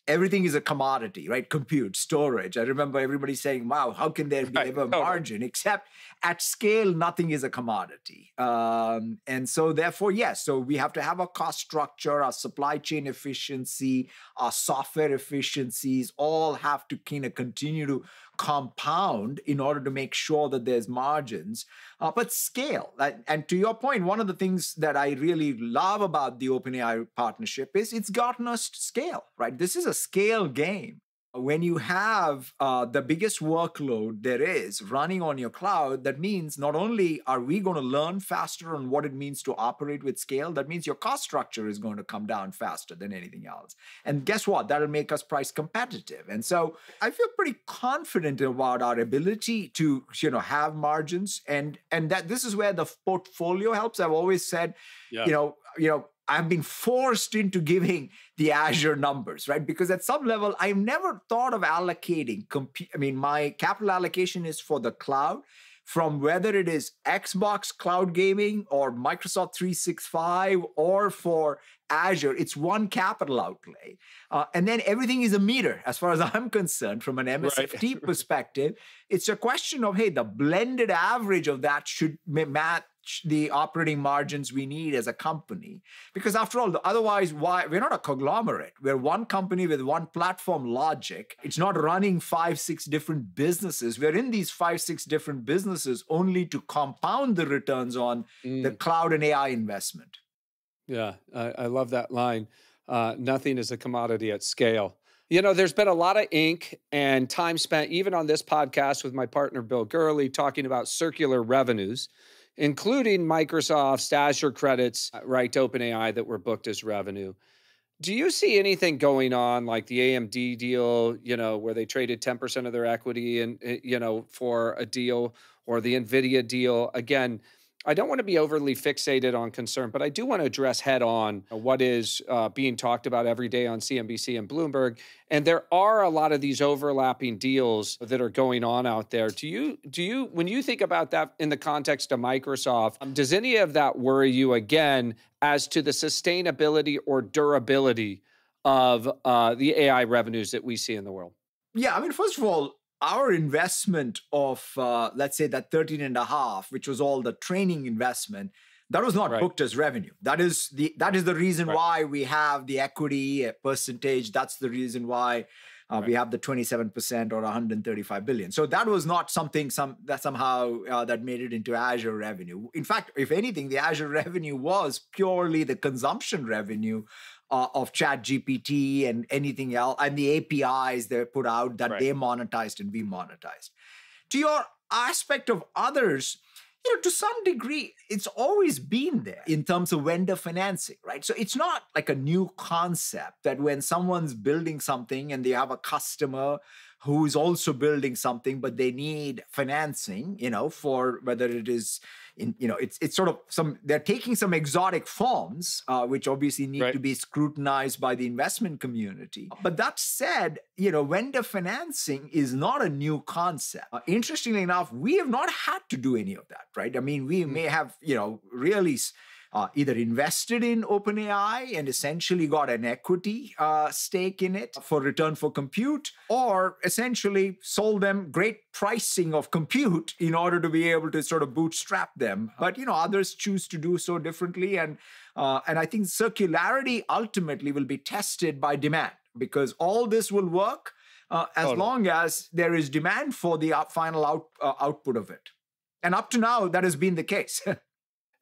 everything is a commodity, right? Compute, storage. I remember everybody saying, wow, how can there be ever margin? Except at scale, nothing is a commodity. And so therefore, yes, so we have to have a cost structure, our supply chain efficiency, our software efficiencies, all have to kind of continue to compound in order to make sure that there's margins, but scale. And to your point, one of the things that I really love about the OpenAI partnership is it's gotten us to scale, right? This is a scale game. When you have the biggest workload there is running on your cloud, that means not only are we going to learn faster on what it means to operate with scale, that means your cost structure is going to come down faster than anything else. And guess what? That'll make us price competitive. And so I feel pretty confident about our ability to, have margins, and that this is where the portfolio helps. I've always said, I've been forced into giving the Azure numbers, right? Because at some level, I've never thought of allocating. My capital allocation is for the cloud, from whether it is Xbox cloud gaming or Microsoft 365 or for Azure. It's one capital outlay. And then everything is a meter, as far as I'm concerned, from an MSFT perspective. It's a question of, hey, the blended average of that should match the operating margins we need as a company. Because after all, otherwise, we're not a conglomerate. We're one company with one platform logic. It's not running 5-6 different businesses. We're in these 5-6 different businesses only to compound the returns on the cloud and AI investment. Yeah, I love that line. Nothing is a commodity at scale. There's been a lot of ink and time spent, even on this podcast with my partner, Bill Gurley, talking about circular revenues, including Microsoft's Azure credits, right, to OpenAI that were booked as revenue. Do you see anything going on like the AMD deal, where they traded 10% of their equity and, for a deal, or the NVIDIA deal? Again, I don't want to be overly fixated on concern, but I do want to address head on what is being talked about every day on CNBC and Bloomberg. And there are a lot of these overlapping deals that are going on out there. Do you, when you think about that in the context of Microsoft, does any of that worry you again as to the sustainability or durability of the AI revenues that we see in the world? Yeah, first of all, our investment of, let's say, that 13.5, which was all the training investment, that was not booked as revenue. That is the reason why we have the equity percentage. That's the reason why we have the 27% or 135 billion. So that was not something that somehow that made it into Azure revenue. In fact, if anything, the Azure revenue was purely the consumption revenue of ChatGPT and anything else, and the APIs they put out that they monetized and we monetized. To your aspect of others, to some degree, it's always been there in terms of vendor financing, right? So it's not like a new concept that when someone's building something and they have a customer who's also building something, but they need financing, for whether it is it's sort of they're taking some exotic forms, which obviously need to be scrutinized by the investment community. But that said, vendor financing is not a new concept. Interestingly enough, we have not had to do any of that, right? We may have, really either invested in OpenAI and essentially got an equity stake in it for return for compute, or essentially sold them great pricing of compute in order to be able to sort of bootstrap them. But others choose to do so differently, and I think circularity ultimately will be tested by demand, because all this will work as long as there is demand for the final output of it. And up to now, that has been the case.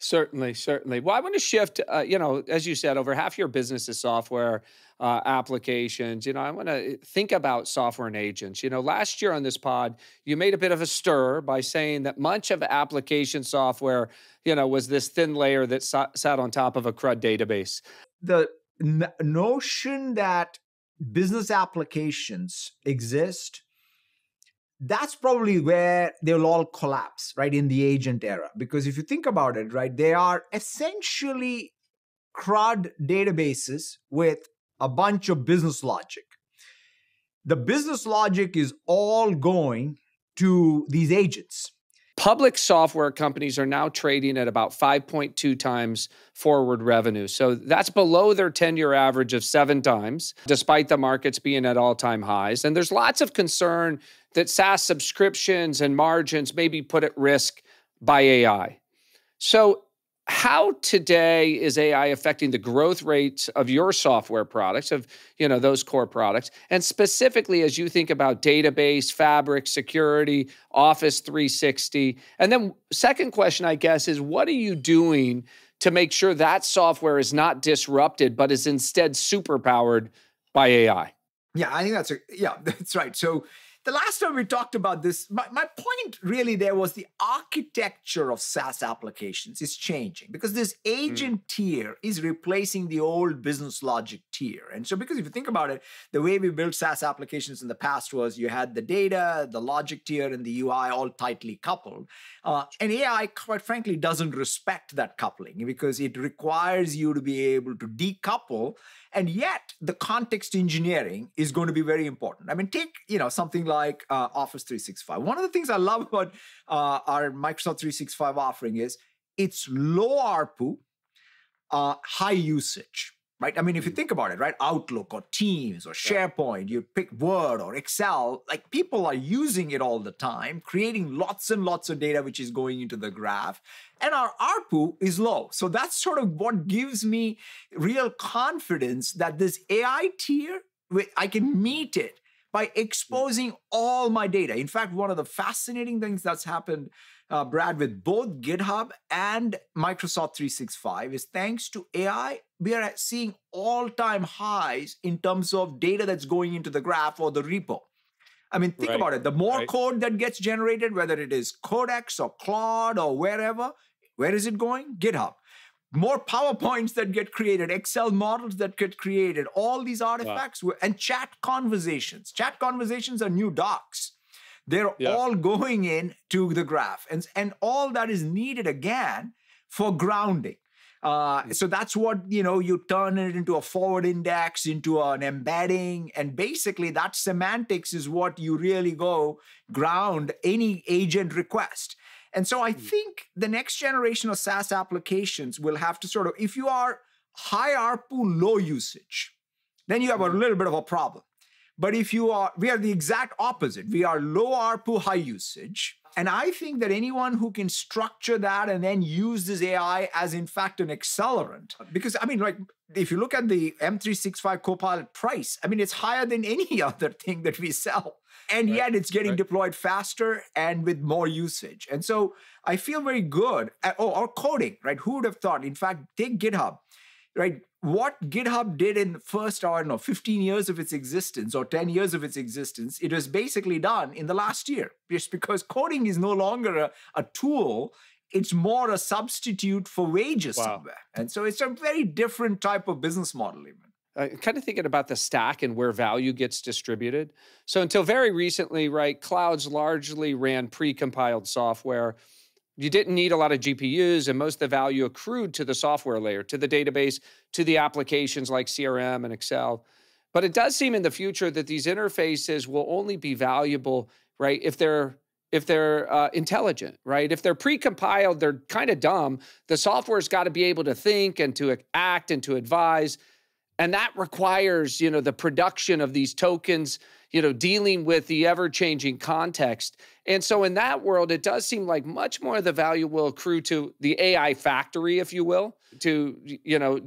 Certainly. Well, I want to shift, as you said, over half your business is software applications. I want to think about software and agents. Last year on this pod, you made a bit of a stir by saying that much of application software, was this thin layer that sat on top of a CRUD database. The notion that business applications exist, that's probably where they'll all collapse, right, in the agent era. Because if you think about it, right, they are essentially CRUD databases with a bunch of business logic. The business logic is all going to these agents. Public software companies are now trading at about 5.2 times forward revenue. So that's below their 10-year average of 7 times, despite the markets being at all-time highs. And there's lots of concern that SaaS subscriptions and margins may be put at risk by AI. So how today is AI affecting the growth rates of your software products, of those core products, and specifically as you think about database, Fabric, security, Office 360? And then second question, I guess, is what are you doing to make sure that software is not disrupted, but is instead superpowered by AI? Yeah, I think that's right. So the last time we talked about this, my point really there was the architecture of SaaS applications is changing because this agent tier is replacing the old business logic tier. And so because if you think about it, the way we built SaaS applications in the past was you had the data, the logic tier, and the UI all tightly coupled. And AI, quite frankly, doesn't respect that coupling because it requires you to be able to decouple. And yet, the context engineering is going to be very important. I mean, take something like Office 365. One of the things I love about our Microsoft 365 offering is it's low ARPU, high usage. Right? I mean, if you think about it, right? Outlook or Teams or SharePoint, you pick Word or Excel, like people are using it all the time, creating lots and lots of data, which is going into the graph. And our ARPU is low. So that's sort of what gives me real confidence that this AI tier, I can meet it by exposing all my data. In fact, one of the fascinating things that's happened, Brad, with both GitHub and Microsoft 365 is thanks to AI, we are seeing all-time highs in terms of data that's going into the graph or the repo. I mean, think about it. The more code that gets generated, whether it is Codex or Claude or wherever, where is it going? GitHub. More PowerPoints that get created, Excel models that get created, all these artifacts, and chat conversations. Chat conversations are new docs. They're all going into the graph. And all that is needed, again, for grounding. So that's what, you turn it into a forward index, into an embedding. And basically, that semantics is what you really go ground any agent request. And so I think the next generation of SaaS applications will have to sort of, if you are high ARPU, low usage, then you have a little bit of a problem. But if we are the exact opposite. We are low ARPU, high usage. And I think that anyone who can structure that and then use this AI as, in fact, an accelerant, because, I mean, like, if you look at the M365 Copilot price, I mean, it's higher than any other thing that we sell. And yet it's getting deployed faster and with more usage. And so I feel very good. Or coding, right? Who would have thought? In fact, take GitHub, right? What GitHub did in the first, 15 years of its existence or 10 years of its existence, it was basically done in the last year. Just because coding is no longer a tool, it's more a substitute for wages somewhere. And so it's a very different type of business model even. Kind of thinking about the stack and where value gets distributed. So until very recently, right, clouds largely ran pre-compiled software. You didn't need a lot of GPUs, and most of the value accrued to the software layer, to the database, to the applications like CRM and Excel. But it does seem in the future that these interfaces will only be valuable, right, if they're intelligent, right? If they're pre-compiled, they're kind of dumb. The software's got to be able to think and to act and to advise. And that requires, the production of these tokens, dealing with the ever-changing context. And so in that world, it does seem like much more of the value will accrue to the AI factory, if you will, to,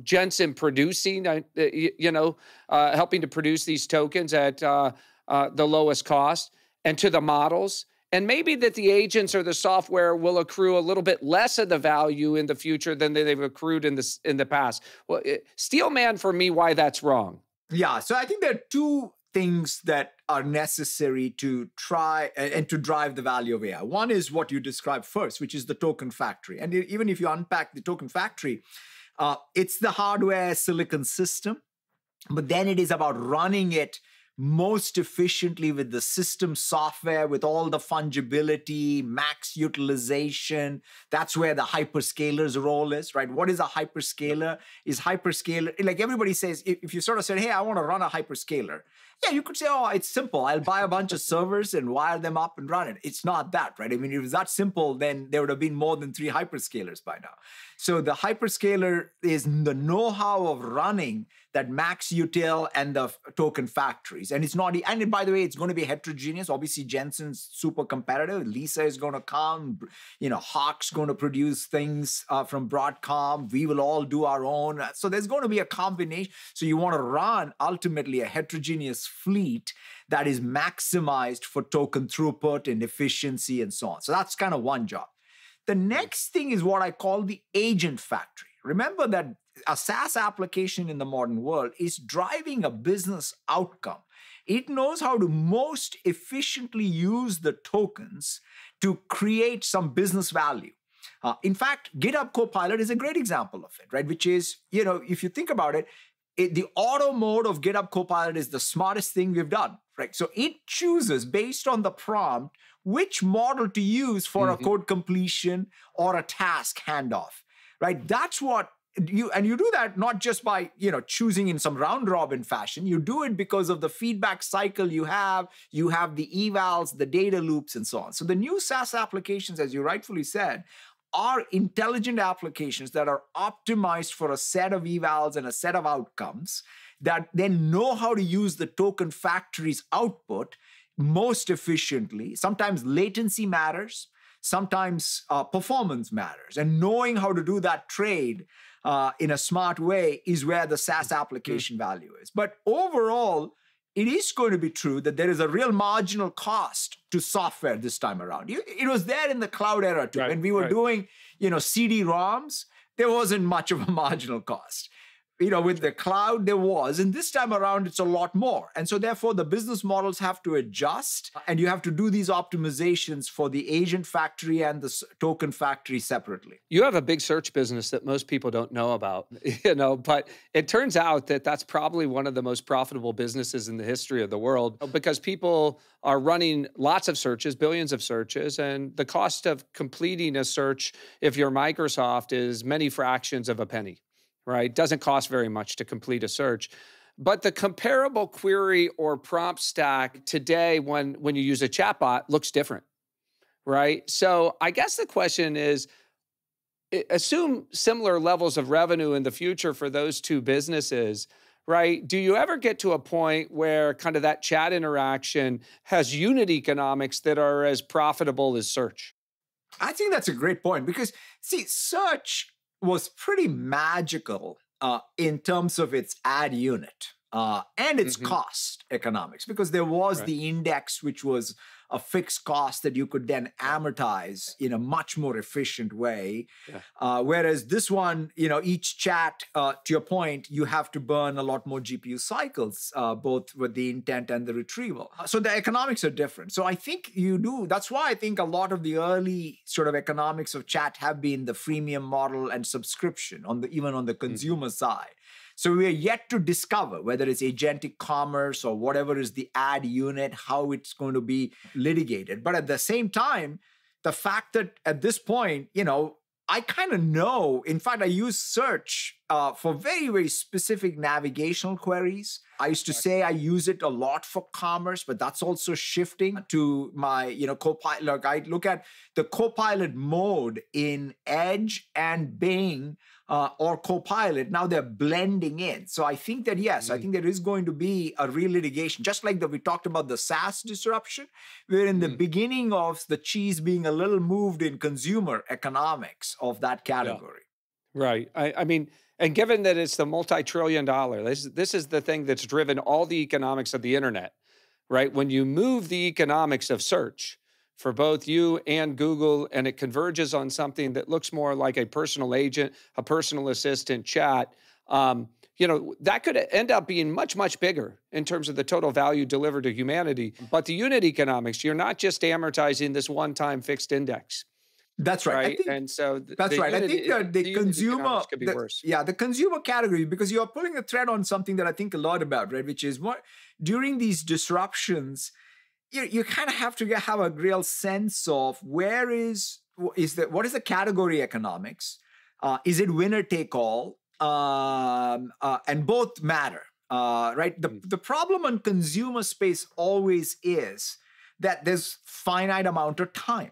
Jensen producing, helping to produce these tokens at the lowest cost, and to the models. And maybe that the agents or the software will accrue a little bit less of the value in the future than they've accrued in the past. Well, Steelman, for me, why that's wrong. Yeah, so I think there are two things that are necessary to try and to drive the value of AI. One is what you described first, which is the token factory. And even if you unpack the token factory, it's the hardware silicon system, but then it is about running it most efficiently with the system software, with all the fungibility, max utilization. That's where the hyperscaler's role is, right? What is a hyperscaler? Like everybody says, if you sort of said, hey, I want to run a hyperscaler, Yeah, you could say, oh, it's simple. I'll buy a bunch of servers and wire them up and run it. It's not that, right? I mean, if it was that simple, then there would have been more than 3 hyperscalers by now. So the hyperscaler is the know-how of running that Max Util and the token factories. And it's not, and by the way, it's going to be heterogeneous. Obviously, Jensen's super competitive. Lisa is going to come. Hawk's going to produce things from Broadcom. We will all do our own. So there's going to be a combination. So you want to run ultimately a heterogeneous fleet that is maximized for token throughput and efficiency and so on. So that's kind of one job. The next thing is what I call the agent factory. Remember that a SaaS application in the modern world is driving a business outcome. It knows how to most efficiently use the tokens to create some business value. In fact, GitHub Copilot is a great example of it, right? Which is, if you think about it, the auto mode of GitHub Copilot is the smartest thing we've done, right? So it chooses based on the prompt which model to use for a code completion or a task handoff, right? That's what you do that not just by, choosing in some round robin fashion. You do it because of the feedback cycle you have the evals, the data loops, and so on. So the new SaaS applications, as you rightfully said, are intelligent applications that are optimized for a set of evals and a set of outcomes that then know how to use the token factory's output most efficiently. Sometimes latency matters, sometimes performance matters. And knowing how to do that trade in a smart way is where the SaaS application value is. But overall, it is going to be true that there is a real marginal cost to software this time around. It was there in the cloud era too. When we were doing, CD-ROMs, there wasn't much of a marginal cost. With the cloud, there was. And this time around, it's a lot more. And so therefore, the business models have to adjust. And you have to do these optimizations for the agent factory and the token factory separately. You have a big search business that most people don't know about, but it turns out that that's probably one of the most profitable businesses in the history of the world because people are running lots of searches, billions of searches, and the cost of completing a search, if you're Microsoft, is many fractions of a penny. Right? Doesn't cost very much to complete a search. But the comparable query or prompt stack today when you use a chatbot looks different, right? So I guess the question is, assume similar levels of revenue in the future for those two businesses, right? Do you ever get to a point where kind of that chat interaction has unit economics that are as profitable as search? I think that's a great point because, see, search was pretty magical in terms of its ad unit and its cost economics, because there was the index, which was a fixed cost that you could then amortize in a much more efficient way. Whereas this one, each chat, to your point, you have to burn a lot more GPU cycles, both with the intent and the retrieval. So the economics are different. So I think you do. That's why I think a lot of the early sort of economics of chat have been the freemium model and subscription even on the consumer side. So we are yet to discover whether it's agentic commerce or whatever is the ad unit, how it's going to be litigated. But at the same time, the fact that at this point, I kind of know. In fact, I use search for very, very specific navigational queries. I used to say I use it a lot for commerce, but that's also shifting to my, Copilot. Look, I look at the Copilot mode in Edge and Bing or Copilot. Now they're blending in. So I think that, yes, I think there is going to be a real litigation, just like we talked about the SaaS disruption. We're in the beginning of the cheese being a little moved in consumer economics of that category. Yeah. Right. I mean, and given that it's the multi-trillion-dollar, this is the thing that's driven all the economics of the internet, right? When you move the economics of search for both you and Google, and it converges on something that looks more like a personal agent, a personal assistant chat, that could end up being much, much bigger in terms of the total value delivered to humanity. But the unit economics, you're not just amortizing this one-time fixed index. That's right. I think, and so that's right. I think the consumer could be worse. Yeah, the consumer category, because you're pulling a thread on something that I think a lot about, right? Which is what during these disruptions, you kind of have to have a real sense of what is the category economics? Is it winner take all? And both matter. right? The problem on consumer space always is that there's finite amount of time.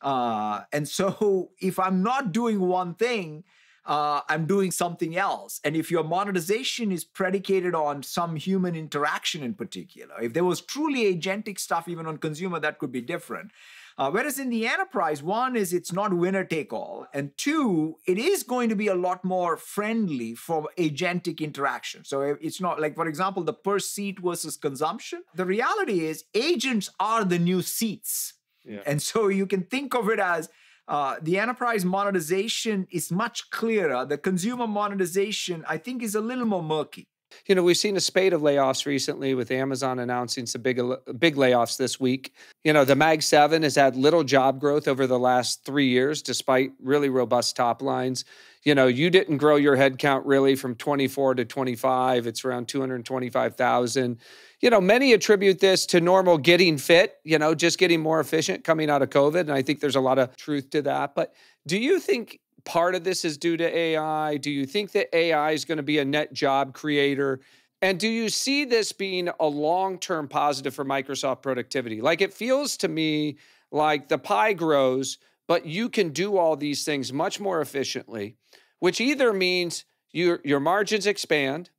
And so if I'm not doing one thing, I'm doing something else. And if your monetization is predicated on some human interaction in particular, if there was truly agentic stuff even on consumer, that could be different. Whereas in the enterprise, one is it's not winner take all. And two, it is going to be a lot more friendly for agentic interaction. So it's not like, for example, the per seat versus consumption. The reality is agents are the new seats. Yeah. And so you can think of it as the enterprise monetization is much clearer. The consumer monetization, I think, is a little more murky. You know, we've seen a spate of layoffs recently with Amazon announcing some big layoffs this week. You know, the Mag 7 has had little job growth over the last 3 years, despite really robust top lines. You know, you didn't grow your headcount really from 24 to 25. It's around 225,000. You know, many attribute this to normal getting fit, you know, just getting more efficient coming out of COVID. And I think there's a lot of truth to that. But do you think part of this is due to AI? Do you think that AI is going to be a net job creator? And do you see this being a long-term positive for Microsoft productivity? Like, it feels to me like the pie grows, but you can do all these things much more efficiently, which either means your margins expand,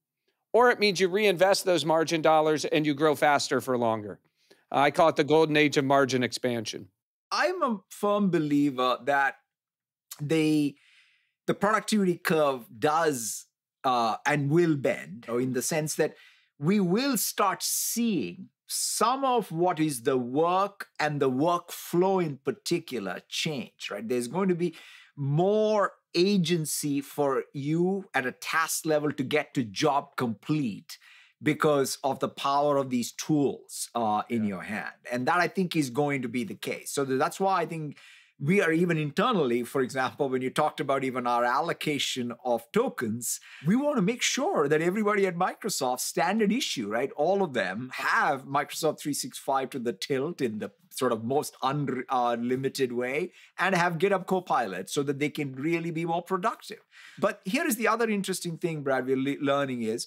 or it means you reinvest those margin dollars and you grow faster for longer. I call it the golden age of margin expansion. I'm a firm believer that the productivity curve does and will bend, in the sense that we will start seeing some of what is the work and the workflow in particular change, right? There's going to be more agency for you at a task level to get to job complete because of the power of these tools in your hand. And that, I think, is going to be the case. So that's why I think we are even internally, for example, when you talked about even our allocation of tokens, we want to make sure that everybody at Microsoft, standard issue, right? All of them have Microsoft 365 to the tilt in the sort of most unlimited way, and have GitHub Copilot so that they can really be more productive. But here is the other interesting thing, Brad, we're learning is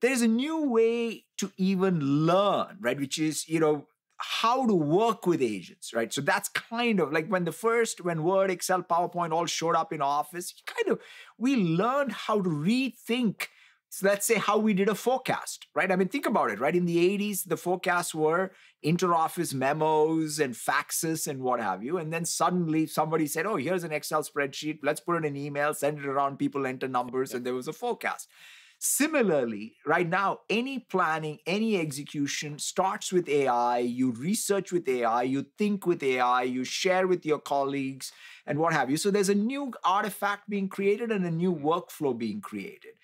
there's a new way to even learn, right? Which is, you know, how to work with agents, right? So that's kind of like when Word, Excel, PowerPoint all showed up in Office, we learned how to rethink, so let's say, how we did a forecast, right? I mean, think about it, right? In the 80s, the forecasts were inter-office memos and faxes and what have you. And then suddenly somebody said, oh, here's an Excel spreadsheet. Let's put it in an email, send it around, people enter numbers, and there was a forecast. Similarly, right now, any planning, any execution starts with AI. You research with AI, you think with AI, you share with your colleagues, and what have you. So there's a new artifact being created and a new workflow being created.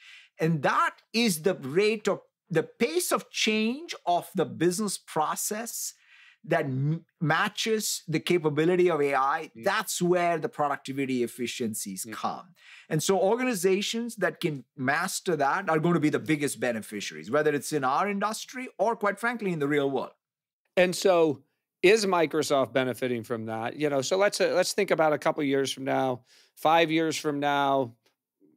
And that is the rate of the pace of change of the business process that matches the capability of AI. That's where the productivity efficiencies come. And so organizations that can master that are going to be the biggest beneficiaries, whether it's in our industry or, quite frankly, in the real world. And so is Microsoft benefiting from that? You know, so let's think about a couple of years from now, 5 years from now.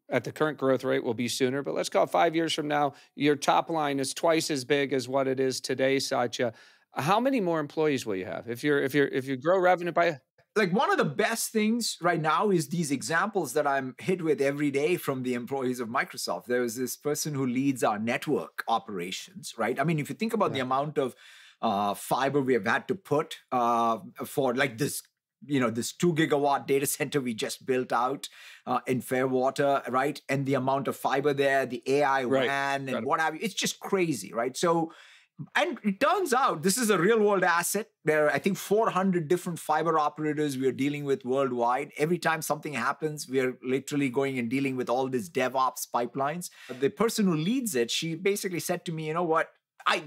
At the current growth rate will be sooner, but let's call it 5 years from now, your top line is twice as big as what it is today, Satya. How many more employees will you have if you grow revenue by? Like, one of the best things right now is these examples that I'm hit with every day from the employees of Microsoft. There was this person who leads our network operations, right? I mean, if you think about the amount of fiber we have had to put for like this, this 2 gigawatt data center we just built out in Fairwater, right? And the amount of fiber there, the AI WAN and what have you, it's just crazy, right? So, and it turns out this is a real world asset. There are, I think, 400 different fiber operators we are dealing with worldwide. Every time something happens, we are literally going and dealing with all these DevOps pipelines. The person who leads it, she basically said to me, you know what?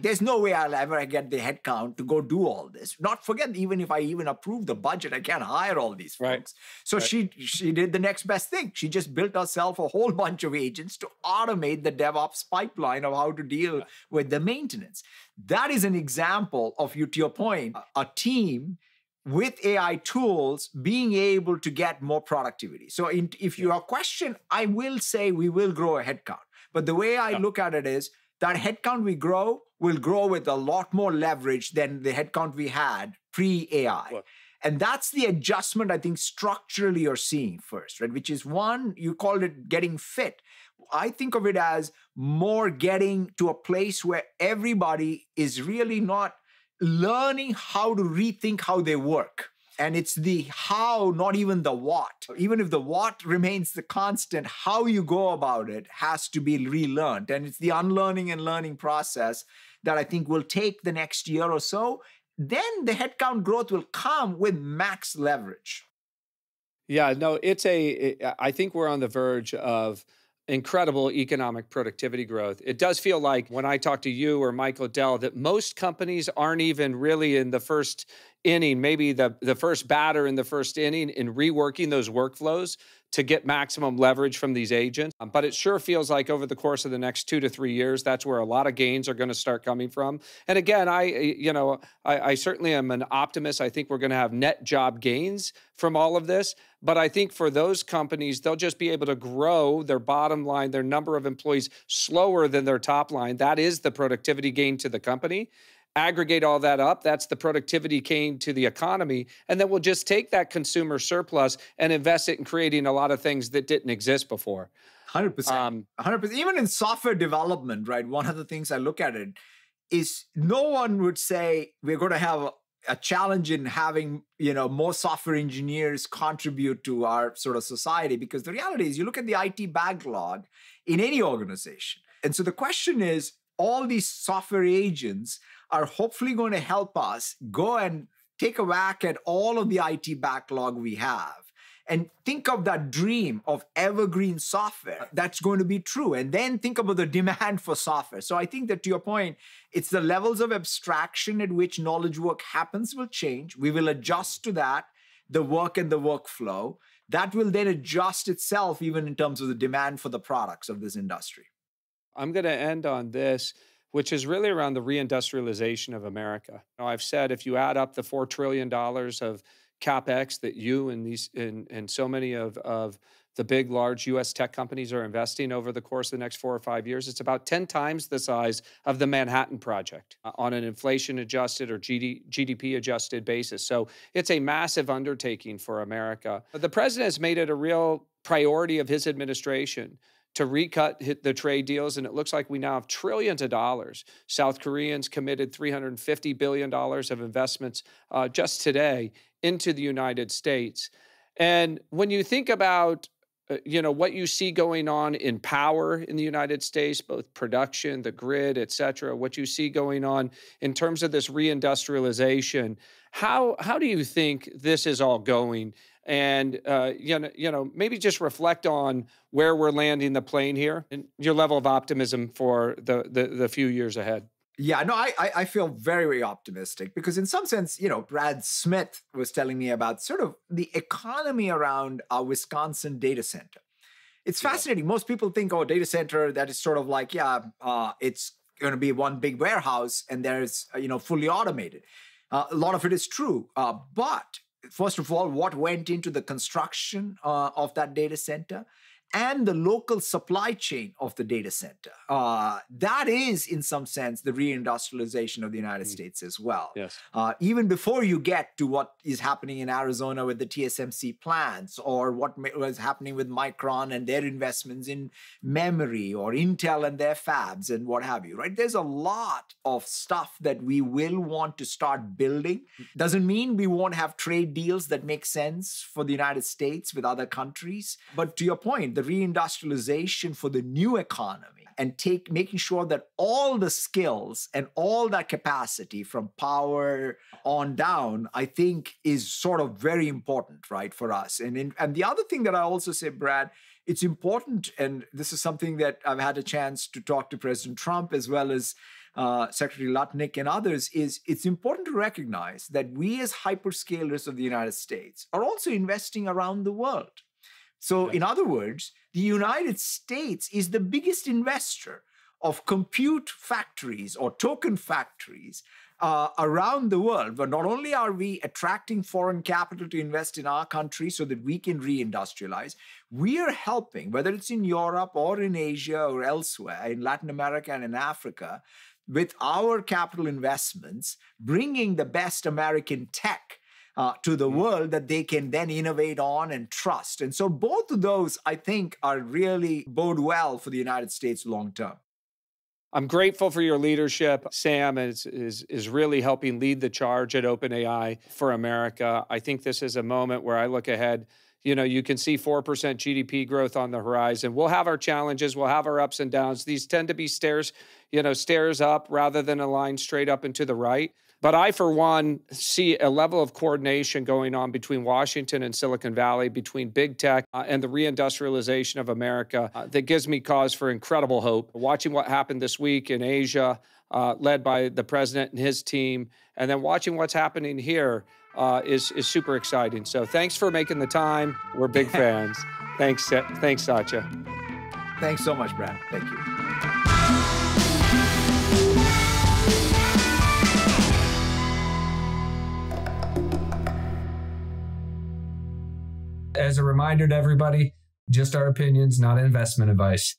There's no way I'll ever get the headcount to go do all this. Not forget, even if I even approve the budget, I can't hire all these folks. So she did the next best thing. She just built herself a whole bunch of agents to automate the DevOps pipeline of how to deal with the maintenance. That is an example of, to your point, a team with AI tools being able to get more productivity. So if your question, I will say we will grow a headcount. But the way I look at it is, that headcount we grow will grow with a lot more leverage than the headcount we had pre-AI. Well, and that's the adjustment I think structurally you're seeing first, right? Which is one, you called it getting fit. I think of it as more getting to a place where everybody is really not learning how to rethink how they work. And it's the how, not even the what. Even if the what remains the constant, how you go about it has to be relearned. And it's the unlearning and learning process that I think will take the next year or so. Then the headcount growth will come with max leverage. Yeah, no, I think we're on the verge of incredible economic productivity growth. It does feel like when I talk to you or Michael Dell that most companies aren't even really in the first inning, maybe the first batter in the first inning in reworking those workflows to get maximum leverage from these agents. But it sure feels like over the course of the next 2 to 3 years, that's where a lot of gains are going to start coming from. And again, I certainly am an optimist. I think we're going to have net job gains from all of this. But I think for those companies, they'll just be able to grow their bottom line, their number of employees slower than their top line. That is the productivity gain to the company. Aggregate all that up, that's the productivity gain to the economy. And then we'll just take that consumer surplus and invest it in creating a lot of things that didn't exist before. 100%. 100%. Even in software development, right? One of the things I look at it is no one would say we're going to have a challenge in having, more software engineers contribute to our sort of society, because the reality is you look at the IT backlog in any organization. And so the question is, all these software agents are hopefully going to help us go and take a whack at all of the IT backlog we have and think of that dream of evergreen software that's going to be true. And then think about the demand for software. So I think that, to your point, it's the levels of abstraction at which knowledge work happens will change. We will adjust to that, the work and the workflow. That will then adjust itself even in terms of the demand for the products of this industry. I'm going to end on this, which is really around the reindustrialization of America. I've said if you add up the $4 trillion of CapEx that you and so many of the big, large U.S. tech companies are investing over the course of the next 4 or 5 years, it's about 10 times the size of the Manhattan Project on an inflation-adjusted or GDP-adjusted basis. So it's a massive undertaking for America. The president has made it a real priority of his administration to recut the trade deals, and it looks like we now have trillions of dollars. South Koreans committed $350 billion of investments just today into the United States. And when you think about what you see going on in power in the United States, both production, the grid, et cetera, what you see going on in terms of this reindustrialization, how do you think this is all going? And maybe just reflect on where we're landing the plane here and your level of optimism for the few years ahead. Yeah, no, I feel very, very optimistic because in some sense, Brad Smith was telling me about sort of the economy around our Wisconsin data center. It's fascinating. Most people think, data center, that is sort of like, it's going to be one big warehouse and there's, fully automated. A lot of it is true. But first of all, what went into the construction of that data center and the local supply chain of the data center. That is, in some sense, the reindustrialization of the United States as well. Yes. Even before you get to what is happening in Arizona with the TSMC plants, or what was happening with Micron and their investments in memory, or Intel and their fabs and what have you, right? There's a lot of stuff that we will want to start building. Doesn't mean we won't have trade deals that make sense for the United States with other countries. But to your point, the reindustrialization for the new economy and making sure that all the skills and all that capacity from power on down, I think is sort of very important, right, for us. And the other thing that I also say, Brad, it's important, and this is something that I've had a chance to talk to President Trump as well as Secretary Lutnick and others, is it's important to recognize that we as hyperscalers of the United States are also investing around the world. So in other words, the United States is the biggest investor of compute factories or token factories around the world. But not only are we attracting foreign capital to invest in our country so that we can reindustrialize, we are helping, whether it's in Europe or in Asia or elsewhere, in Latin America and in Africa, with our capital investments, bringing the best American tech to the world that they can then innovate on and trust. And so both of those, I think, are really bode well for the United States long term. I'm grateful for your leadership. Sam is really helping lead the charge at OpenAI for America. I think this is a moment where I look ahead. You know, you can see 4% GDP growth on the horizon. We'll have our challenges. We'll have our ups and downs. These tend to be stairs up rather than a line straight up and to the right. But I, for one, see a level of coordination going on between Washington and Silicon Valley, between big tech and the reindustrialization of America that gives me cause for incredible hope. Watching what happened this week in Asia, led by the president and his team, and then watching what's happening here is super exciting. So thanks for making the time. We're big fans. Thanks, Satya. Thanks so much, Brad. Thank you. As a reminder to everybody, just our opinions, not investment advice.